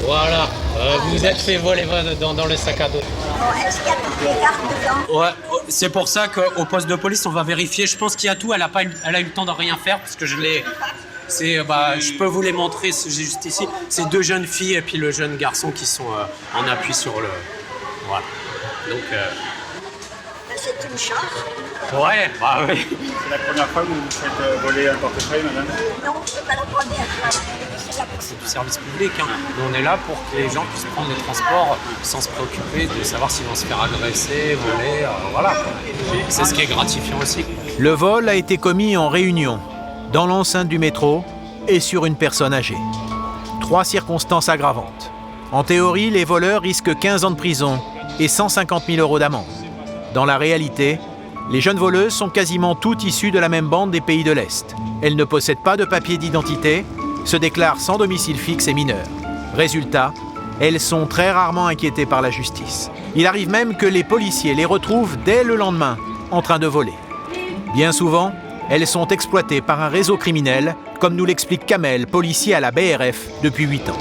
Voilà, vous vous êtes fait voler dans le sac à dos. Bon, est-ce qu'il y a toutes les cartes dedans? Ouais, c'est pour ça qu'au poste de police, on va vérifier. Je pense qu'il y a tout. Elle a eu le temps de rien faire parce que je peux vous les montrer juste ici. C'est 2 jeunes filles et puis le jeune garçon qui sont en appui sur le. Voilà. Donc. C'est une chance. Ouais, bah oui. C'est la première fois que vous vous faites voler un portefeuille, madame? Non, c'est pas la première fois. C'est du service public. Hein. Nous, on est là pour que les gens puissent prendre les transports sans se préoccuper de savoir s'ils vont se faire agresser, voler. Voilà. C'est ce qui est gratifiant aussi. Le vol a été commis en réunion, dans l'enceinte du métro et sur une personne âgée. 3 circonstances aggravantes. En théorie, les voleurs risquent 15 ans de prison et 150 000 € d'amende. Dans la réalité, les jeunes voleuses sont quasiment toutes issues de la même bande des pays de l'Est. Elles ne possèdent pas de papier d'identité, se déclarent sans domicile fixe et mineurs. Résultat, elles sont très rarement inquiétées par la justice. Il arrive même que les policiers les retrouvent dès le lendemain, en train de voler. Bien souvent, elles sont exploitées par un réseau criminel, comme nous l'explique Kamel, policier à la BRF depuis 8 ans.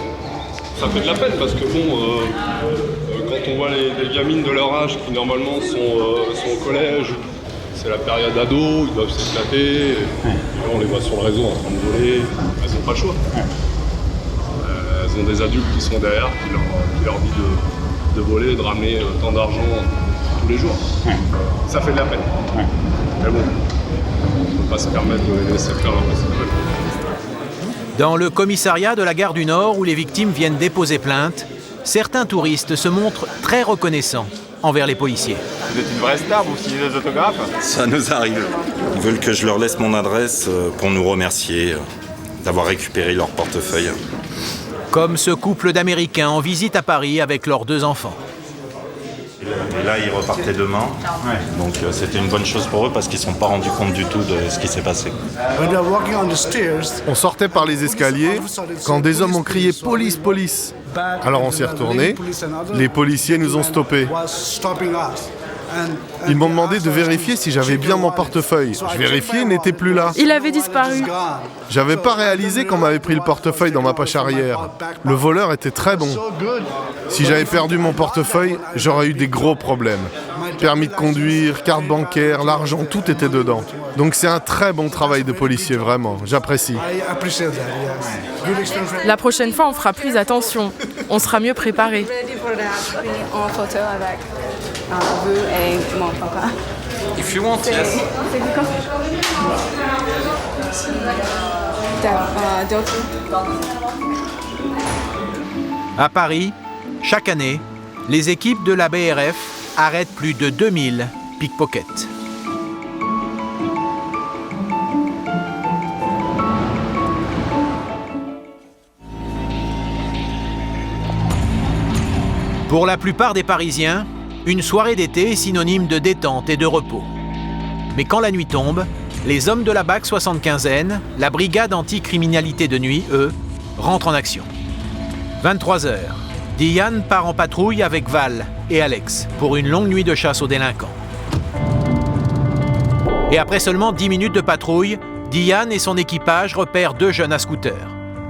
Ça fait de la peine parce que quand on voit les gamines de leur âge qui normalement sont au collège, c'est la période ado, ils doivent s'éclater, et là on les voit sur le réseau en train de voler, elles n'ont pas le choix. ils ont des adultes qui sont derrière, qui leur disent de voler et de ramener tant d'argent tous les jours. Ça fait de la peine. Mais bon, on ne peut pas se permettre de les laisser faire leur possible. Dans le commissariat de la gare du Nord où les victimes viennent déposer plainte, certains touristes se montrent très reconnaissants envers les policiers. Vous êtes une vraie star, vous signez des autographes? Ça nous arrive. Ils veulent que je leur laisse mon adresse pour nous remercier d'avoir récupéré leur portefeuille. Comme ce couple d'Américains en visite à Paris avec leurs 2 enfants. Et là, ils repartaient demain. Donc c'était une bonne chose pour eux parce qu'ils ne se sont pas rendus compte du tout de ce qui s'est passé. On sortait par les escaliers quand des hommes ont crié « Police, police !» Alors on s'est retourné, les policiers nous ont stoppés. Ils m'ont demandé de vérifier si j'avais bien mon portefeuille. Je vérifiais, il n'était plus là. Il avait disparu. J'avais pas réalisé qu'on m'avait pris le portefeuille dans ma poche arrière. Le voleur était très bon. Si j'avais perdu mon portefeuille, j'aurais eu des gros problèmes. Permis de conduire, carte bancaire, l'argent, tout était dedans. Donc c'est un très bon travail de policier, vraiment. J'apprécie. La prochaine fois, on fera plus attention. On sera mieux préparé. En photo avec vous et mon papa. If you want, yes. C'est quoi? D'autres. À Paris, chaque année, les équipes de la BRF arrêtent plus de 2000 pickpockets. Pour la plupart des Parisiens, une soirée d'été est synonyme de détente et de repos. Mais quand la nuit tombe, les hommes de la BAC 75N, la brigade anti-criminalité de nuit, eux, rentrent en action. 23h, Diane part en patrouille avec Val et Alex pour une longue nuit de chasse aux délinquants. Et après seulement 10 minutes de patrouille, Diane et son équipage repèrent 2 jeunes à scooter.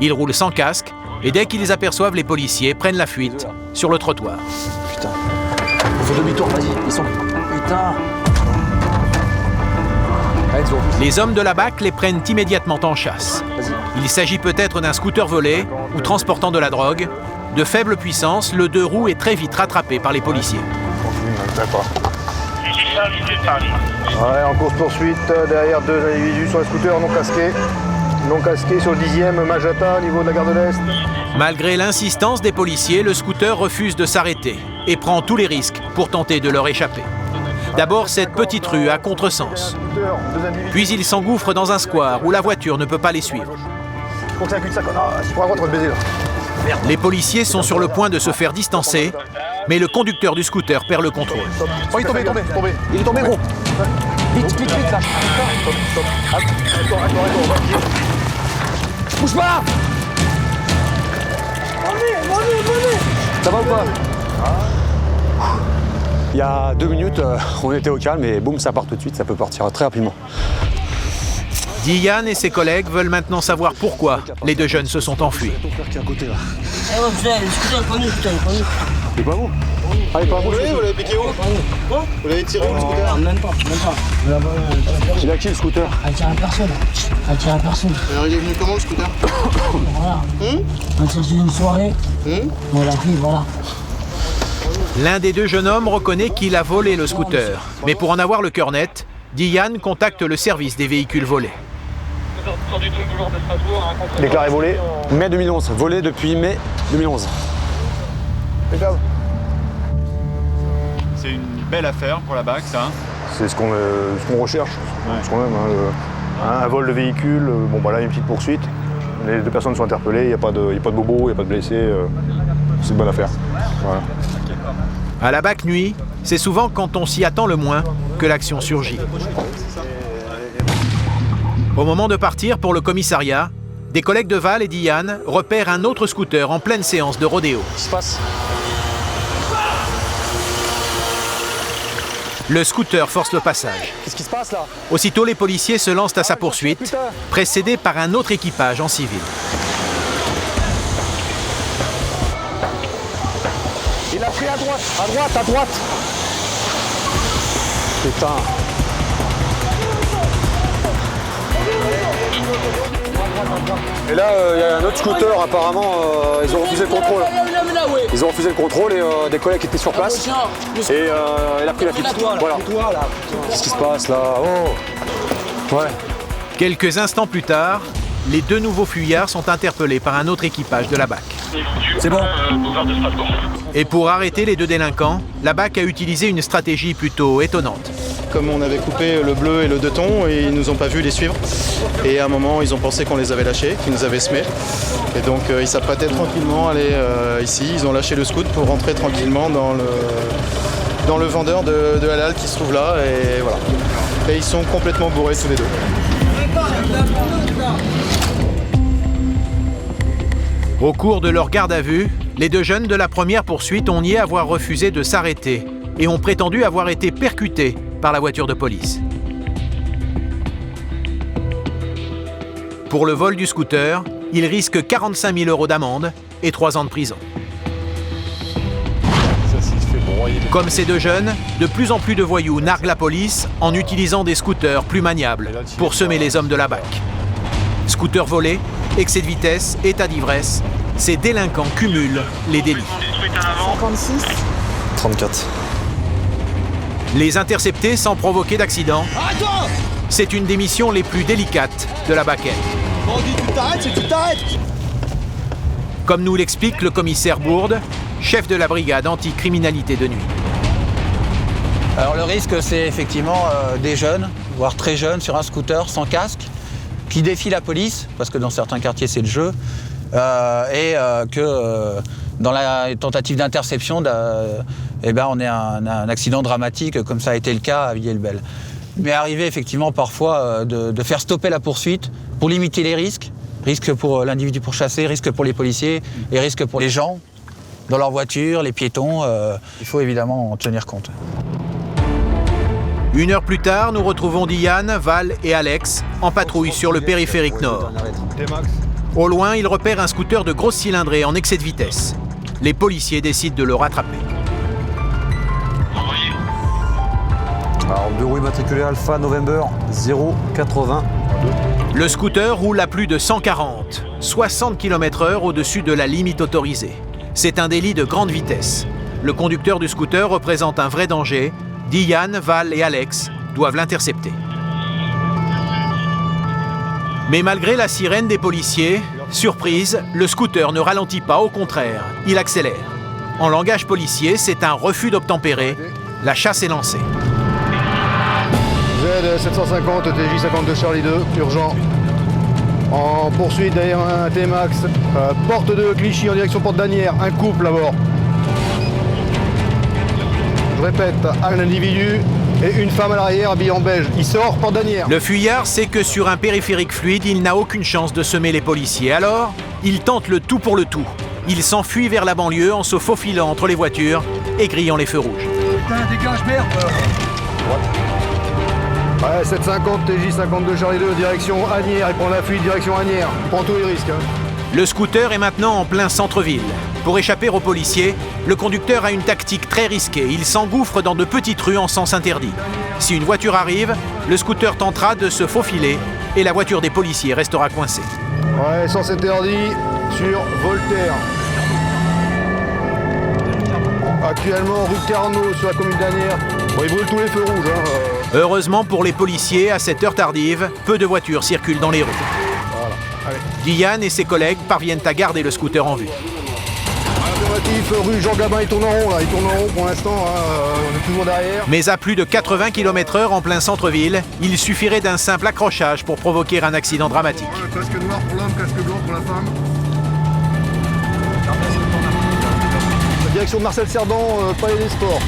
Ils roulent sans casque et dès qu'ils aperçoivent les policiers, prennent la fuite sur le trottoir. Putain. Il faut demi-tour, vas-y, ils sont... Putain. Les hommes de la BAC les prennent immédiatement en chasse. Il s'agit peut-être d'un scooter volé ou transportant de la drogue. De faible puissance, le 2 roues est très vite rattrapé par les policiers. D'accord. Ouais, en course-poursuite, derrière 2 individus sur un scooter non casqué. Non casqué sur le 10e Magenta, au niveau de la gare de l'Est. Malgré l'insistance des policiers, le scooter refuse de s'arrêter et prend tous les risques pour tenter de leur échapper. D'abord cette petite rue à contresens. Puis il s'engouffre dans un square où la voiture ne peut pas les suivre. Les policiers sont sur le point de se faire distancer, mais le conducteur du scooter perd le contrôle. Oh, il est tombé. Il est tombé, gros. Vite, là. Bouge pas. Ça va ou pas? Il y a 2 minutes, on était au calme et boum, ça part tout de suite, ça peut partir très rapidement. Diane et ses collègues veulent maintenant savoir pourquoi les 2 jeunes se sont enfuis. Il est pas vous? Ah, il est pas vous, vous l'avez piqué où? Vous l'avez tiré où le scooter? Même pas. Il a qui le scooter? Elle tire à personne. Alors il est venu comment le scooter? Voilà. On cherche une soirée. On l'a pris, voilà. L'un des 2 jeunes hommes reconnaît qu'il a volé le scooter. Mais pour en avoir le cœur net, Diane contacte le service des véhicules volés. Déclaré volé mai 2011. Volé depuis mai 2011. C'est une belle affaire pour la BAC, ça. C'est ce qu'on recherche. Ce qu'on aime, un vol de véhicule, bon bah là il y a une petite poursuite. Les 2 personnes sont interpellées, il n'y a pas de bobos, il n'y a pas de blessés. C'est une bonne affaire. Voilà. À la BAC nuit, c'est souvent quand on s'y attend le moins que l'action surgit. Au moment de partir pour le commissariat, des collègues de Val et Diane repèrent un autre scooter en pleine séance de rodéo. Qu'est-ce qui se passe? Le scooter force le passage. Qu'est-ce qui se passe là? Aussitôt, les policiers se lancent à sa poursuite, précédés par un autre équipage en civil. Il a pris à droite. Putain. Et là, il y a un autre scooter, apparemment, ils ont refusé le contrôle. Ils ont refusé le contrôle et des collègues qui étaient sur place. Et il a pris la fuite. Voilà. Qu'est-ce qui se passe là? Oh. Ouais. Quelques instants plus tard, les 2 nouveaux fuyards sont interpellés par un autre équipage de la BAC. C'est bon. Et pour arrêter les 2 délinquants, la BAC a utilisé une stratégie plutôt étonnante. Comme on avait coupé le bleu et le 2 tons, et ils nous ont pas vu les suivre. Et à un moment, ils ont pensé qu'on les avait lâchés, qu'ils nous avaient semés. Et donc, ils s'apprêtaient tranquillement à aller ici. Ils ont lâché le scoot pour rentrer tranquillement dans le vendeur de halal qui se trouve là. Et voilà. Et ils sont complètement bourrés tous les 2. Au cours de leur garde à vue, les 2 jeunes de la première poursuite ont nié avoir refusé de s'arrêter et ont prétendu avoir été percutés par la voiture de police. Pour le vol du scooter, ils risquent 45 000 € d'amende et 3 ans de prison. Comme ces 2 jeunes, de plus en plus de voyous narguent la police en utilisant des scooters plus maniables pour semer les hommes de la BAC. Scooters volés, excès de vitesse, état d'ivresse, ces délinquants cumulent les délits. 56. 34. Les intercepter sans provoquer d'accident, c'est une des missions les plus délicates de la BAC. On dit tu t'arrêtes, c'est tu t'arrêtes. Comme nous l'explique le commissaire Bourde, chef de la brigade anticriminalité de nuit. Alors le risque, c'est effectivement des jeunes, voire très jeunes, sur un scooter sans casque, qui défient la police, parce que dans certains quartiers c'est le jeu, que dans la tentative d'interception, on ait un accident dramatique, comme ça a été le cas à Villiers-le-Bel. Mais arriver effectivement parfois de faire stopper la poursuite pour limiter les risques, risque pour l'individu pourchassé, risque pour les policiers et risque pour les gens dans leur voiture, les piétons. Il faut évidemment en tenir compte. 1 heure plus tard, nous retrouvons Diane, Val et Alex en patrouille sur le périphérique nord. Au loin, ils repèrent un scooter de grosse cylindrée en excès de vitesse. Les policiers décident de le rattraper. Alors, 2 roues immatriculées Alpha November 080. Le scooter roule à plus de 140, 60 km/h au-dessus de la limite autorisée. C'est un délit de grande vitesse. Le conducteur du scooter représente un vrai danger. Diane, Val et Alex doivent l'intercepter. Mais malgré la sirène des policiers, surprise, le scooter ne ralentit pas, au contraire, il accélère. En langage policier, c'est un refus d'obtempérer. La chasse est lancée. Z 750, TJ 52 Charlie 2, urgent. En poursuite derrière un T-Max, porte de Clichy en direction porte d'Anières, un couple à bord. Je répète, un individu et une femme à l'arrière habillée en beige. Il sort porte d'Anières. Le fuyard sait que sur un périphérique fluide, il n'a aucune chance de semer les policiers. Alors, il tente le tout pour le tout. Il s'enfuit vers la banlieue en se faufilant entre les voitures et grillant les feux rouges. Putain, dégage, merde. Ouais, 750, TJ 52 Charlie 2, direction Asnières. Il prend la fuite, direction Asnières. Il prend tous les risques. Le scooter est maintenant en plein centre-ville. Pour échapper aux policiers, le conducteur a une tactique très risquée. Il s'engouffre dans de petites rues en sens interdit. Si une voiture arrive, le scooter tentera de se faufiler et la voiture des policiers restera coincée. Ouais, sens interdit sur Voltaire. Actuellement, rue de Carnot, sur la commune d'Asnières. Bon, il brûle tous les feux rouges. Heureusement pour les policiers, à cette heure tardive, peu de voitures circulent dans les rues. Voilà. Allez. Diane et ses collègues parviennent à garder le scooter en vue. Rue Jean Gabin, il tourne en rond là, il tourne en rond pour l'instant, on est toujours derrière. Mais à plus de 80 km/h en plein centre-ville, il suffirait d'un simple accrochage pour provoquer un accident dramatique. Casque noir pour l'homme, casque blanc pour la femme. Direction de Marcel Cerdan, Palais des Sports,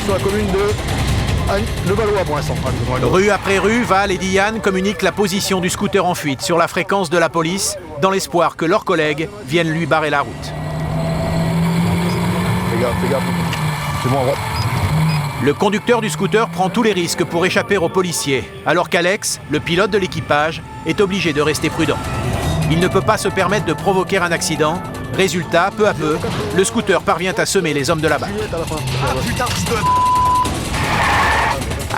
sur la commune de Levallois pour l'instant. Rue après rue, Val et Diane communiquent la position du scooter en fuite sur la fréquence de la police, dans l'espoir que leurs collègues viennent lui barrer la route. Fais gaffe. C'est bon à droite. Le conducteur du scooter prend tous les risques pour échapper aux policiers, alors qu'Alex, le pilote de l'équipage, est obligé de rester prudent. Il ne peut pas se permettre de provoquer un accident. Résultat, peu à peu, le scooter parvient à semer les hommes de la BAC.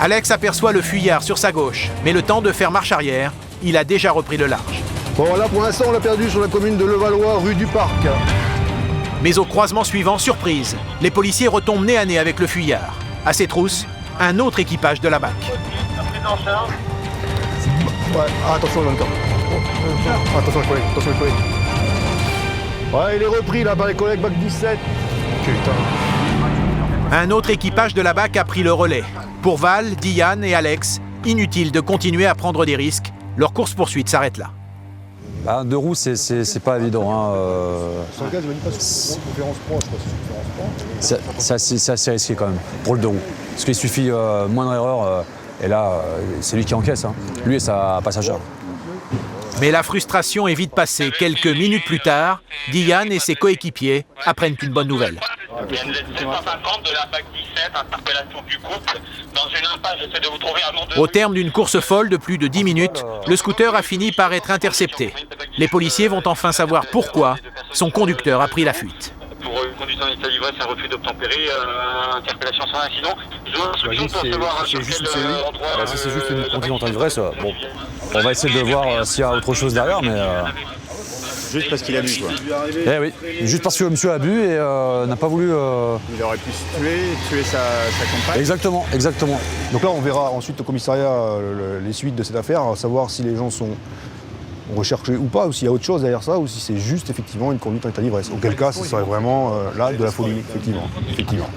Alex aperçoit le fuyard sur sa gauche, mais le temps de faire marche arrière, il a déjà repris le large. Bon, là, pour l'instant, on l'a perdu sur la commune de Levallois, rue du Parc. Mais au croisement suivant, surprise, les policiers retombent nez à nez avec le fuyard. À ses trousses, un autre équipage de la BAC. Ouais, attention en même temps. Attention les collègues, attention les collègues. Ouais, il est repris là par les collègues BAC 17. Putain. Un autre équipage de la BAC a pris le relais. Pour Val, Diane et Alex, inutile de continuer à prendre des risques. Leur course-poursuite s'arrête là. Bah, deux roues, c'est pas évident. Hein. Sur le gaz, il m'a dit pas sur conférence pro, je sais pas si c'est conférence pro. C'est assez risqué quand même, pour le deux roues. Parce qu'il suffit moindre erreur, et là, c'est lui qui encaisse. Hein. Lui et sa passagère. Mais la frustration est vite passée. Quelques minutes plus tard, Diane et ses coéquipiers apprennent une bonne nouvelle. Il y a une 750 de la BAC 17, interpellation du couple. Dans une impasse, j'essaie de vous trouver un nom de... Au terme d'une course folle de plus de 10 minutes, le scooter a fini par être intercepté. Les policiers vont enfin savoir pourquoi son conducteur a pris la fuite. Pour une conduite en état d'ivresse, un refus d'obtempérer, interpellation sans incident. Je dois instruction pour savoir sur quel endroit... Si c'est juste une conduite en état d'ivresse, bon, on va essayer de voir s'il y a autre chose derrière, mais... Juste parce qu'il a bu, quoi. Eh oui, juste parce que le monsieur a bu et n'a pas voulu... Il aurait pu se tuer sa compagne. Exactement, exactement. Donc là, on verra ensuite au commissariat les suites de cette affaire, à savoir si les gens sont recherchés ou pas, ou s'il y a autre chose derrière ça, ou si c'est juste effectivement une conduite en état d'ivresse. Auquel cas, ce serait vraiment là de la folie, effectivement.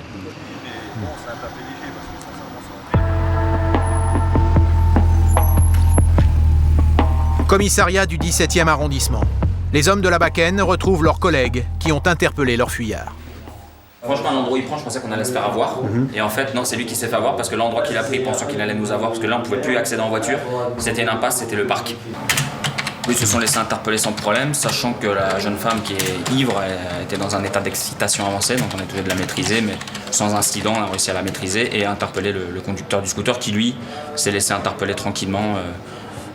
Commissariat du 17e arrondissement. Les hommes de la BAC-N retrouvent leurs collègues qui ont interpellé leur fuyard. Franchement, à l'endroit où il prend, je pensais qu'on allait se faire avoir. Et en fait, non, c'est lui qui s'est fait avoir parce que l'endroit qu'il a pris, pensant qu'il allait nous avoir, parce que là, on pouvait plus accéder en voiture. C'était une impasse, c'était le parc. Ils se sont laissés interpeller sans problème, sachant que la jeune femme qui est ivre était dans un état d'excitation avancée, donc on est obligé de la maîtriser, mais sans incident, on a réussi à la maîtriser et à interpeller le conducteur du scooter qui, lui, s'est laissé interpeller tranquillement.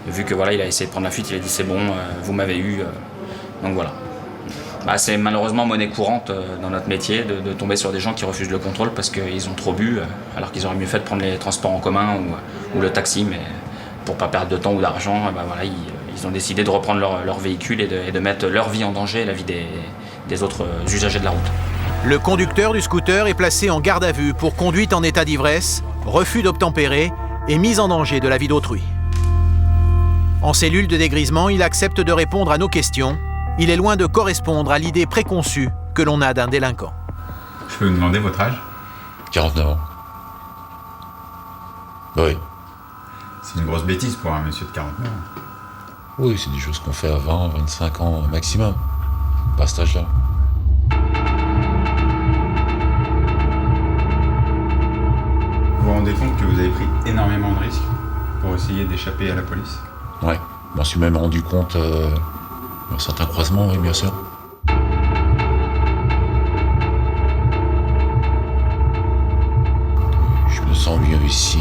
Vu que voilà, il a essayé de prendre la fuite, il a dit c'est bon, vous m'avez eu. Donc voilà. Bah, c'est malheureusement monnaie courante dans notre métier de tomber sur des gens qui refusent le contrôle parce qu'ils ont trop bu, alors qu'ils auraient mieux fait de prendre les transports en commun ou le taxi, mais pour pas perdre de temps ou d'argent, bah, voilà, ils ont décidé de reprendre leur véhicule et de mettre leur vie en danger et la vie des autres usagers de la route. Le conducteur du scooter est placé en garde à vue pour conduite en état d'ivresse, refus d'obtempérer et mise en danger de la vie d'autrui. En cellule de dégrisement, il accepte de répondre à nos questions. Il est loin de correspondre à l'idée préconçue que l'on a d'un délinquant. Je peux vous demander votre âge ? 49 ans. Oui. C'est une grosse bêtise pour un monsieur de 49 ans. Oui, c'est des choses qu'on fait à 20, 25 ans maximum. Pas à cet âge-là. Vous vous rendez compte que vous avez pris énormément de risques pour essayer d'échapper à la police ? Ouais, je m'en suis même rendu compte dans certains croisements, oui, bien sûr. Je me sens mieux ici,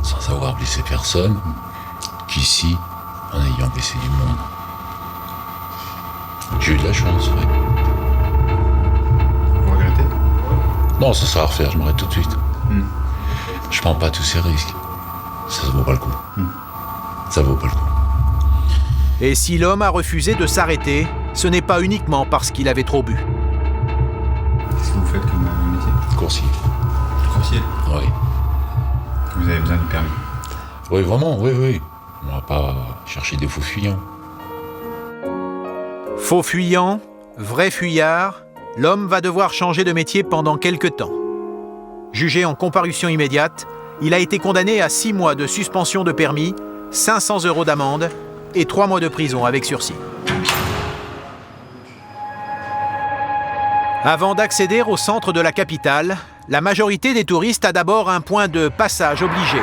sans avoir blessé personne, qu'ici, en ayant blessé du monde. J'ai eu de la chance, oui. Vous regrettez ? Non, ça sera à refaire, je m'arrête tout de suite. Je prends pas tous ces risques. Ça vaut pas le coup. Ça vaut pas le coup. Et si l'homme a refusé de s'arrêter, ce n'est pas uniquement parce qu'il avait trop bu. Qu'est-ce que vous faites comme métier ? Coursier. Coursier ? Oui. Vous avez besoin du permis ? Oui, vraiment, oui. On va pas chercher des faux fuyants. Faux fuyant, vrai fuyard, l'homme va devoir changer de métier pendant quelque temps. Jugé en comparution immédiate, il a été condamné à 6 mois de suspension de permis, 500 € d'amende et 3 mois de prison avec sursis. Avant d'accéder au centre de la capitale, la majorité des touristes a d'abord un point de passage obligé.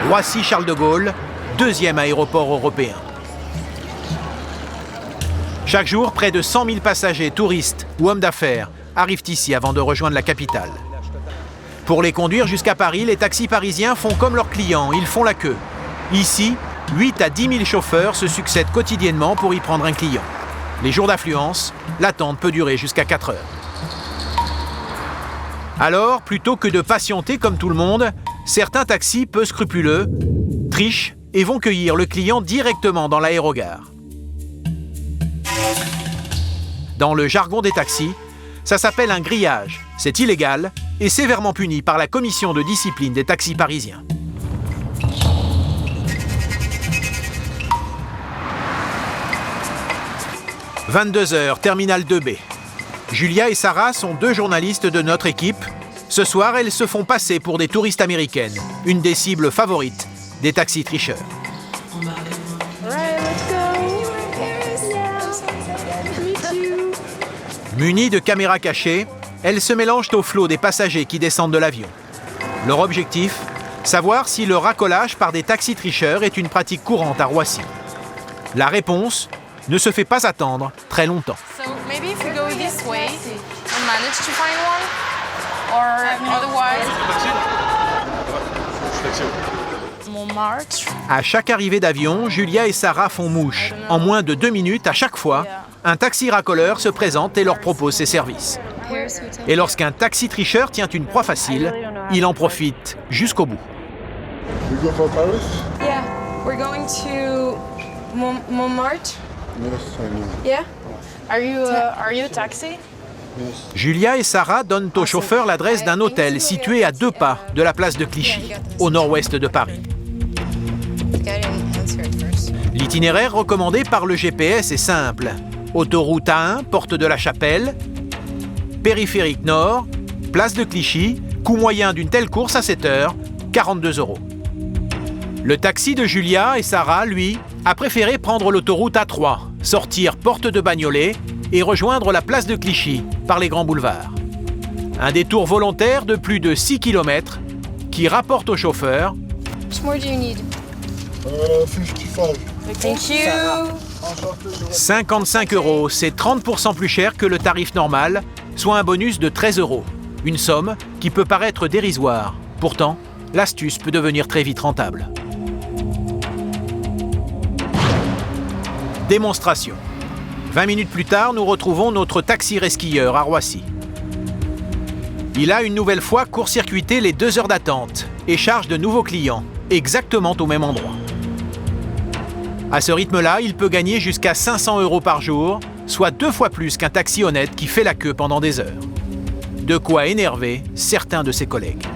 Roissy-Charles de Gaulle, 2e aéroport européen. Chaque jour, près de 100 000 passagers, touristes ou hommes d'affaires arrivent ici avant de rejoindre la capitale. Pour les conduire jusqu'à Paris, les taxis parisiens font comme leurs clients, ils font la queue. Ici, 8 à 10 000 chauffeurs se succèdent quotidiennement pour y prendre un client. Les jours d'affluence, l'attente peut durer jusqu'à 4 heures. Alors, plutôt que de patienter comme tout le monde, certains taxis peu scrupuleux trichent et vont cueillir le client directement dans l'aérogare. Dans le jargon des taxis, ça s'appelle un grillage. C'est illégal et sévèrement puni par la commission de discipline des taxis parisiens. « 22h, terminal 2B. Julia et Sarah sont 2 journalistes de notre équipe. Ce soir, elles se font passer pour des touristes américaines, une des cibles favorites des taxis tricheurs. Munies de caméras cachées, elles se mélangent au flot des passagers qui descendent de l'avion. Leur objectif, savoir si le racolage par des taxis tricheurs est une pratique courante à Roissy. La réponse ne se fait pas attendre très longtemps. So maybe if we go this way and manage to find one, or otherwise. Montmartre. À chaque arrivée d'avion, Julia et Sarah font mouche. En moins de 2 minutes, à chaque fois, un taxi racoleur se présente et leur propose ses services. Et lorsqu'un taxi tricheur tient une proie facile, il en profite jusqu'au bout. We go for Paris? Yeah, we're going to Montmartre. Yes, I know. Yeah? Are you a taxi? Julia et Sarah donnent au chauffeur l'adresse d'un hôtel situé à 2 pas de la place de Clichy, au nord-ouest de Paris. L'itinéraire recommandé par le GPS est simple. Autoroute A1, porte de la Chapelle, périphérique nord, place de Clichy, coût moyen d'une telle course à 7 heures, 42 €. Le taxi de Julia et Sarah, lui, a préféré prendre l'autoroute A3, sortir porte de Bagnolet et rejoindre la place de Clichy par les grands boulevards. Un détour volontaire de plus de 6 km qui rapporte au chauffeur How much more do you need? 55. Thank you. 55 €, c'est 30% plus cher que le tarif normal, soit un bonus de 13 €. Une somme qui peut paraître dérisoire. Pourtant, l'astuce peut devenir très vite rentable. Démonstration. 20 minutes plus tard, nous retrouvons notre taxi resquilleur à Roissy. Il a une nouvelle fois court-circuité les 2 heures d'attente et charge de nouveaux clients, exactement au même endroit. À ce rythme-là, il peut gagner jusqu'à 500 € par jour, soit 2 fois plus qu'un taxi honnête qui fait la queue pendant des heures. De quoi énerver certains de ses collègues.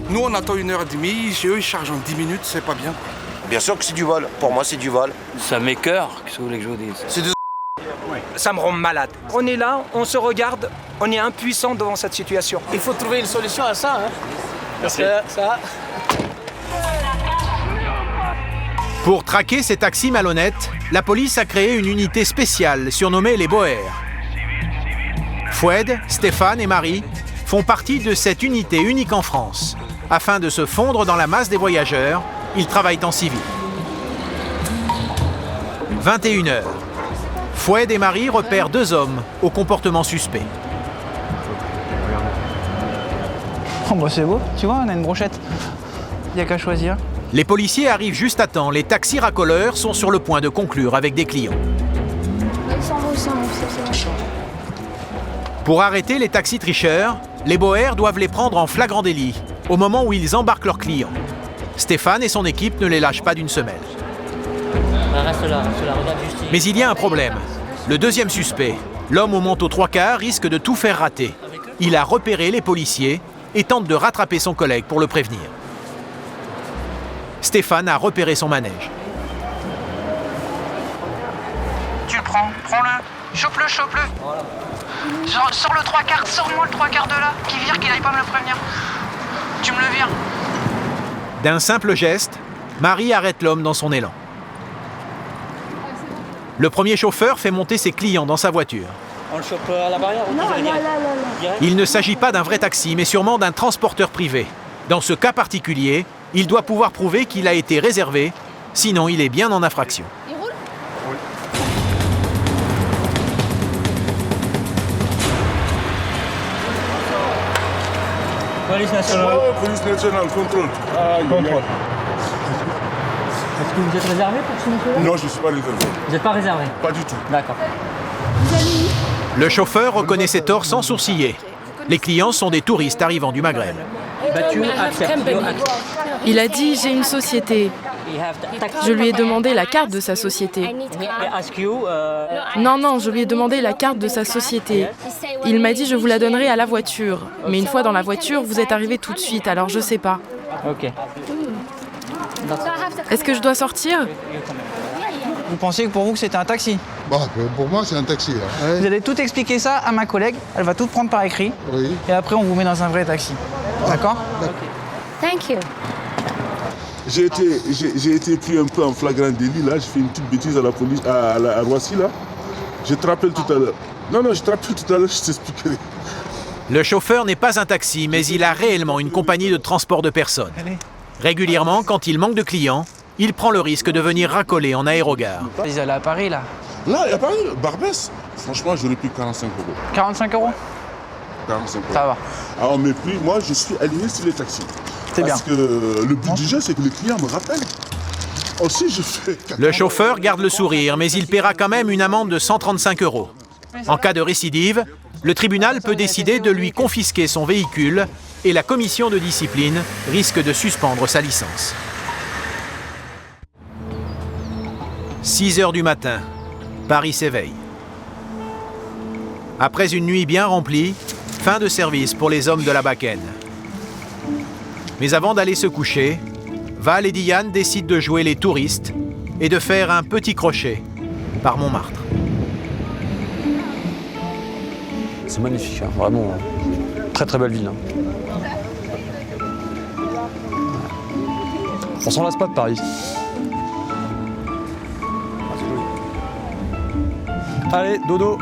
Nous, on attend 1h30, eux, ils chargent en 10 minutes, c'est pas bien. Bien sûr que c'est du vol. Pour moi, c'est du vol. Ça m'écoeure, qu'est-ce que vous voulez que je vous dise? C'est de... Ça me rend malade. On est là, on se regarde, on est impuissant devant cette situation. Il faut trouver une solution à ça. Hein. Parce que ça... Pour traquer ces taxis malhonnêtes, la police a créé une unité spéciale surnommée les Boers. Foued, Stéphane et Marie font partie de cette unité unique en France. Afin de se fondre dans la masse des voyageurs, ils travaillent en civil. 21h. Foued et Marie repèrent 2 hommes au comportement suspect. Oh bah c'est beau, tu vois, on a une brochette. Il n'y a qu'à choisir. Les policiers arrivent juste à temps. Les taxis racoleurs sont sur le point de conclure avec des clients. Pour arrêter les taxis tricheurs, les Boers doivent les prendre en flagrant délit, au moment où ils embarquent leurs clients. Stéphane et son équipe ne les lâchent pas d'une semelle. Reste là, regarde juste. Mais il y a un problème. Le deuxième suspect, l'homme au manteau 3/4, risque de tout faire rater. Il a repéré les policiers et tente de rattraper son collègue pour le prévenir. Stéphane a repéré son manège. Tu le prends, prends-le, chope-le. Sors le 3/4, sors-moi le 3/4 de là, qui vire, qu'il n'aille pas me le prévenir. Tu me le vires. D'un simple geste, Marie arrête l'homme dans son élan. Le premier chauffeur fait monter ses clients dans sa voiture. On le chope à la barrière ou Non, Il ne s'agit pas d'un vrai taxi, mais sûrement d'un transporteur privé. Dans ce cas particulier, il doit pouvoir prouver qu'il a été réservé, sinon il est bien en infraction. Il roule? Police nationale. Police nationale, contrôle. Contrôle. Est-ce que vous êtes réservé pour ce monsieur-là? Non, je ne suis pas réservé. Vous n'êtes pas réservé? Pas du tout. D'accord. Le chauffeur reconnaît ses torts sans sourciller. Les clients sont des touristes arrivant du Maghreb. Battu, accepte. Il a dit « j'ai une société ». Je lui ai demandé la carte de sa société. Non, je lui ai demandé la carte de sa société. Il m'a dit « je vous la donnerai à la voiture ». Mais une fois dans la voiture, vous êtes arrivé tout de suite, alors je sais pas. Ok. Est-ce que je dois sortir? Vous pensiez que pour vous que c'était un taxi? Pour moi, c'est un taxi. Là. Vous allez tout expliquer ça à ma collègue, elle va tout prendre par écrit. Oui. Et après, on vous met dans un vrai taxi. D'accord? Thank you. J'ai été pris un peu en flagrant délit, là. J'ai fait une petite bêtise à la police, à Roissy, là. Je te rappelle tout à l'heure. Non, je te rappelle tout à l'heure, je t'expliquerai. Le chauffeur n'est pas un taxi, mais il a réellement une compagnie de transport de personnes. Régulièrement, quand il manque de clients, il prend le risque de venir racoler en aérogare. Ils allaient à Paris, là. Là, à Paris, Barbès, franchement, j'aurais pris 45 €. 45 €? 45 €. Ça va. Alors, mes prix, moi, je suis aligné sur les taxis. C'est bien. Parce que le but du jeu, c'est que les clients me rappellent. Aussi, je fais... Le chauffeur garde le sourire, mais il paiera quand même une amende de 135 €. En cas de récidive, le tribunal peut décider de lui confisquer son véhicule et la commission de discipline risque de suspendre sa licence. 6 heures du matin, Paris s'éveille. Après une nuit bien remplie, fin de service pour les hommes de la Bakken. Mais avant d'aller se coucher, Val et Diane décident de jouer les touristes et de faire un petit crochet par Montmartre. C'est magnifique, hein, vraiment. Très très belle ville. Hein. On s'en lasse pas de Paris. Allez, dodo.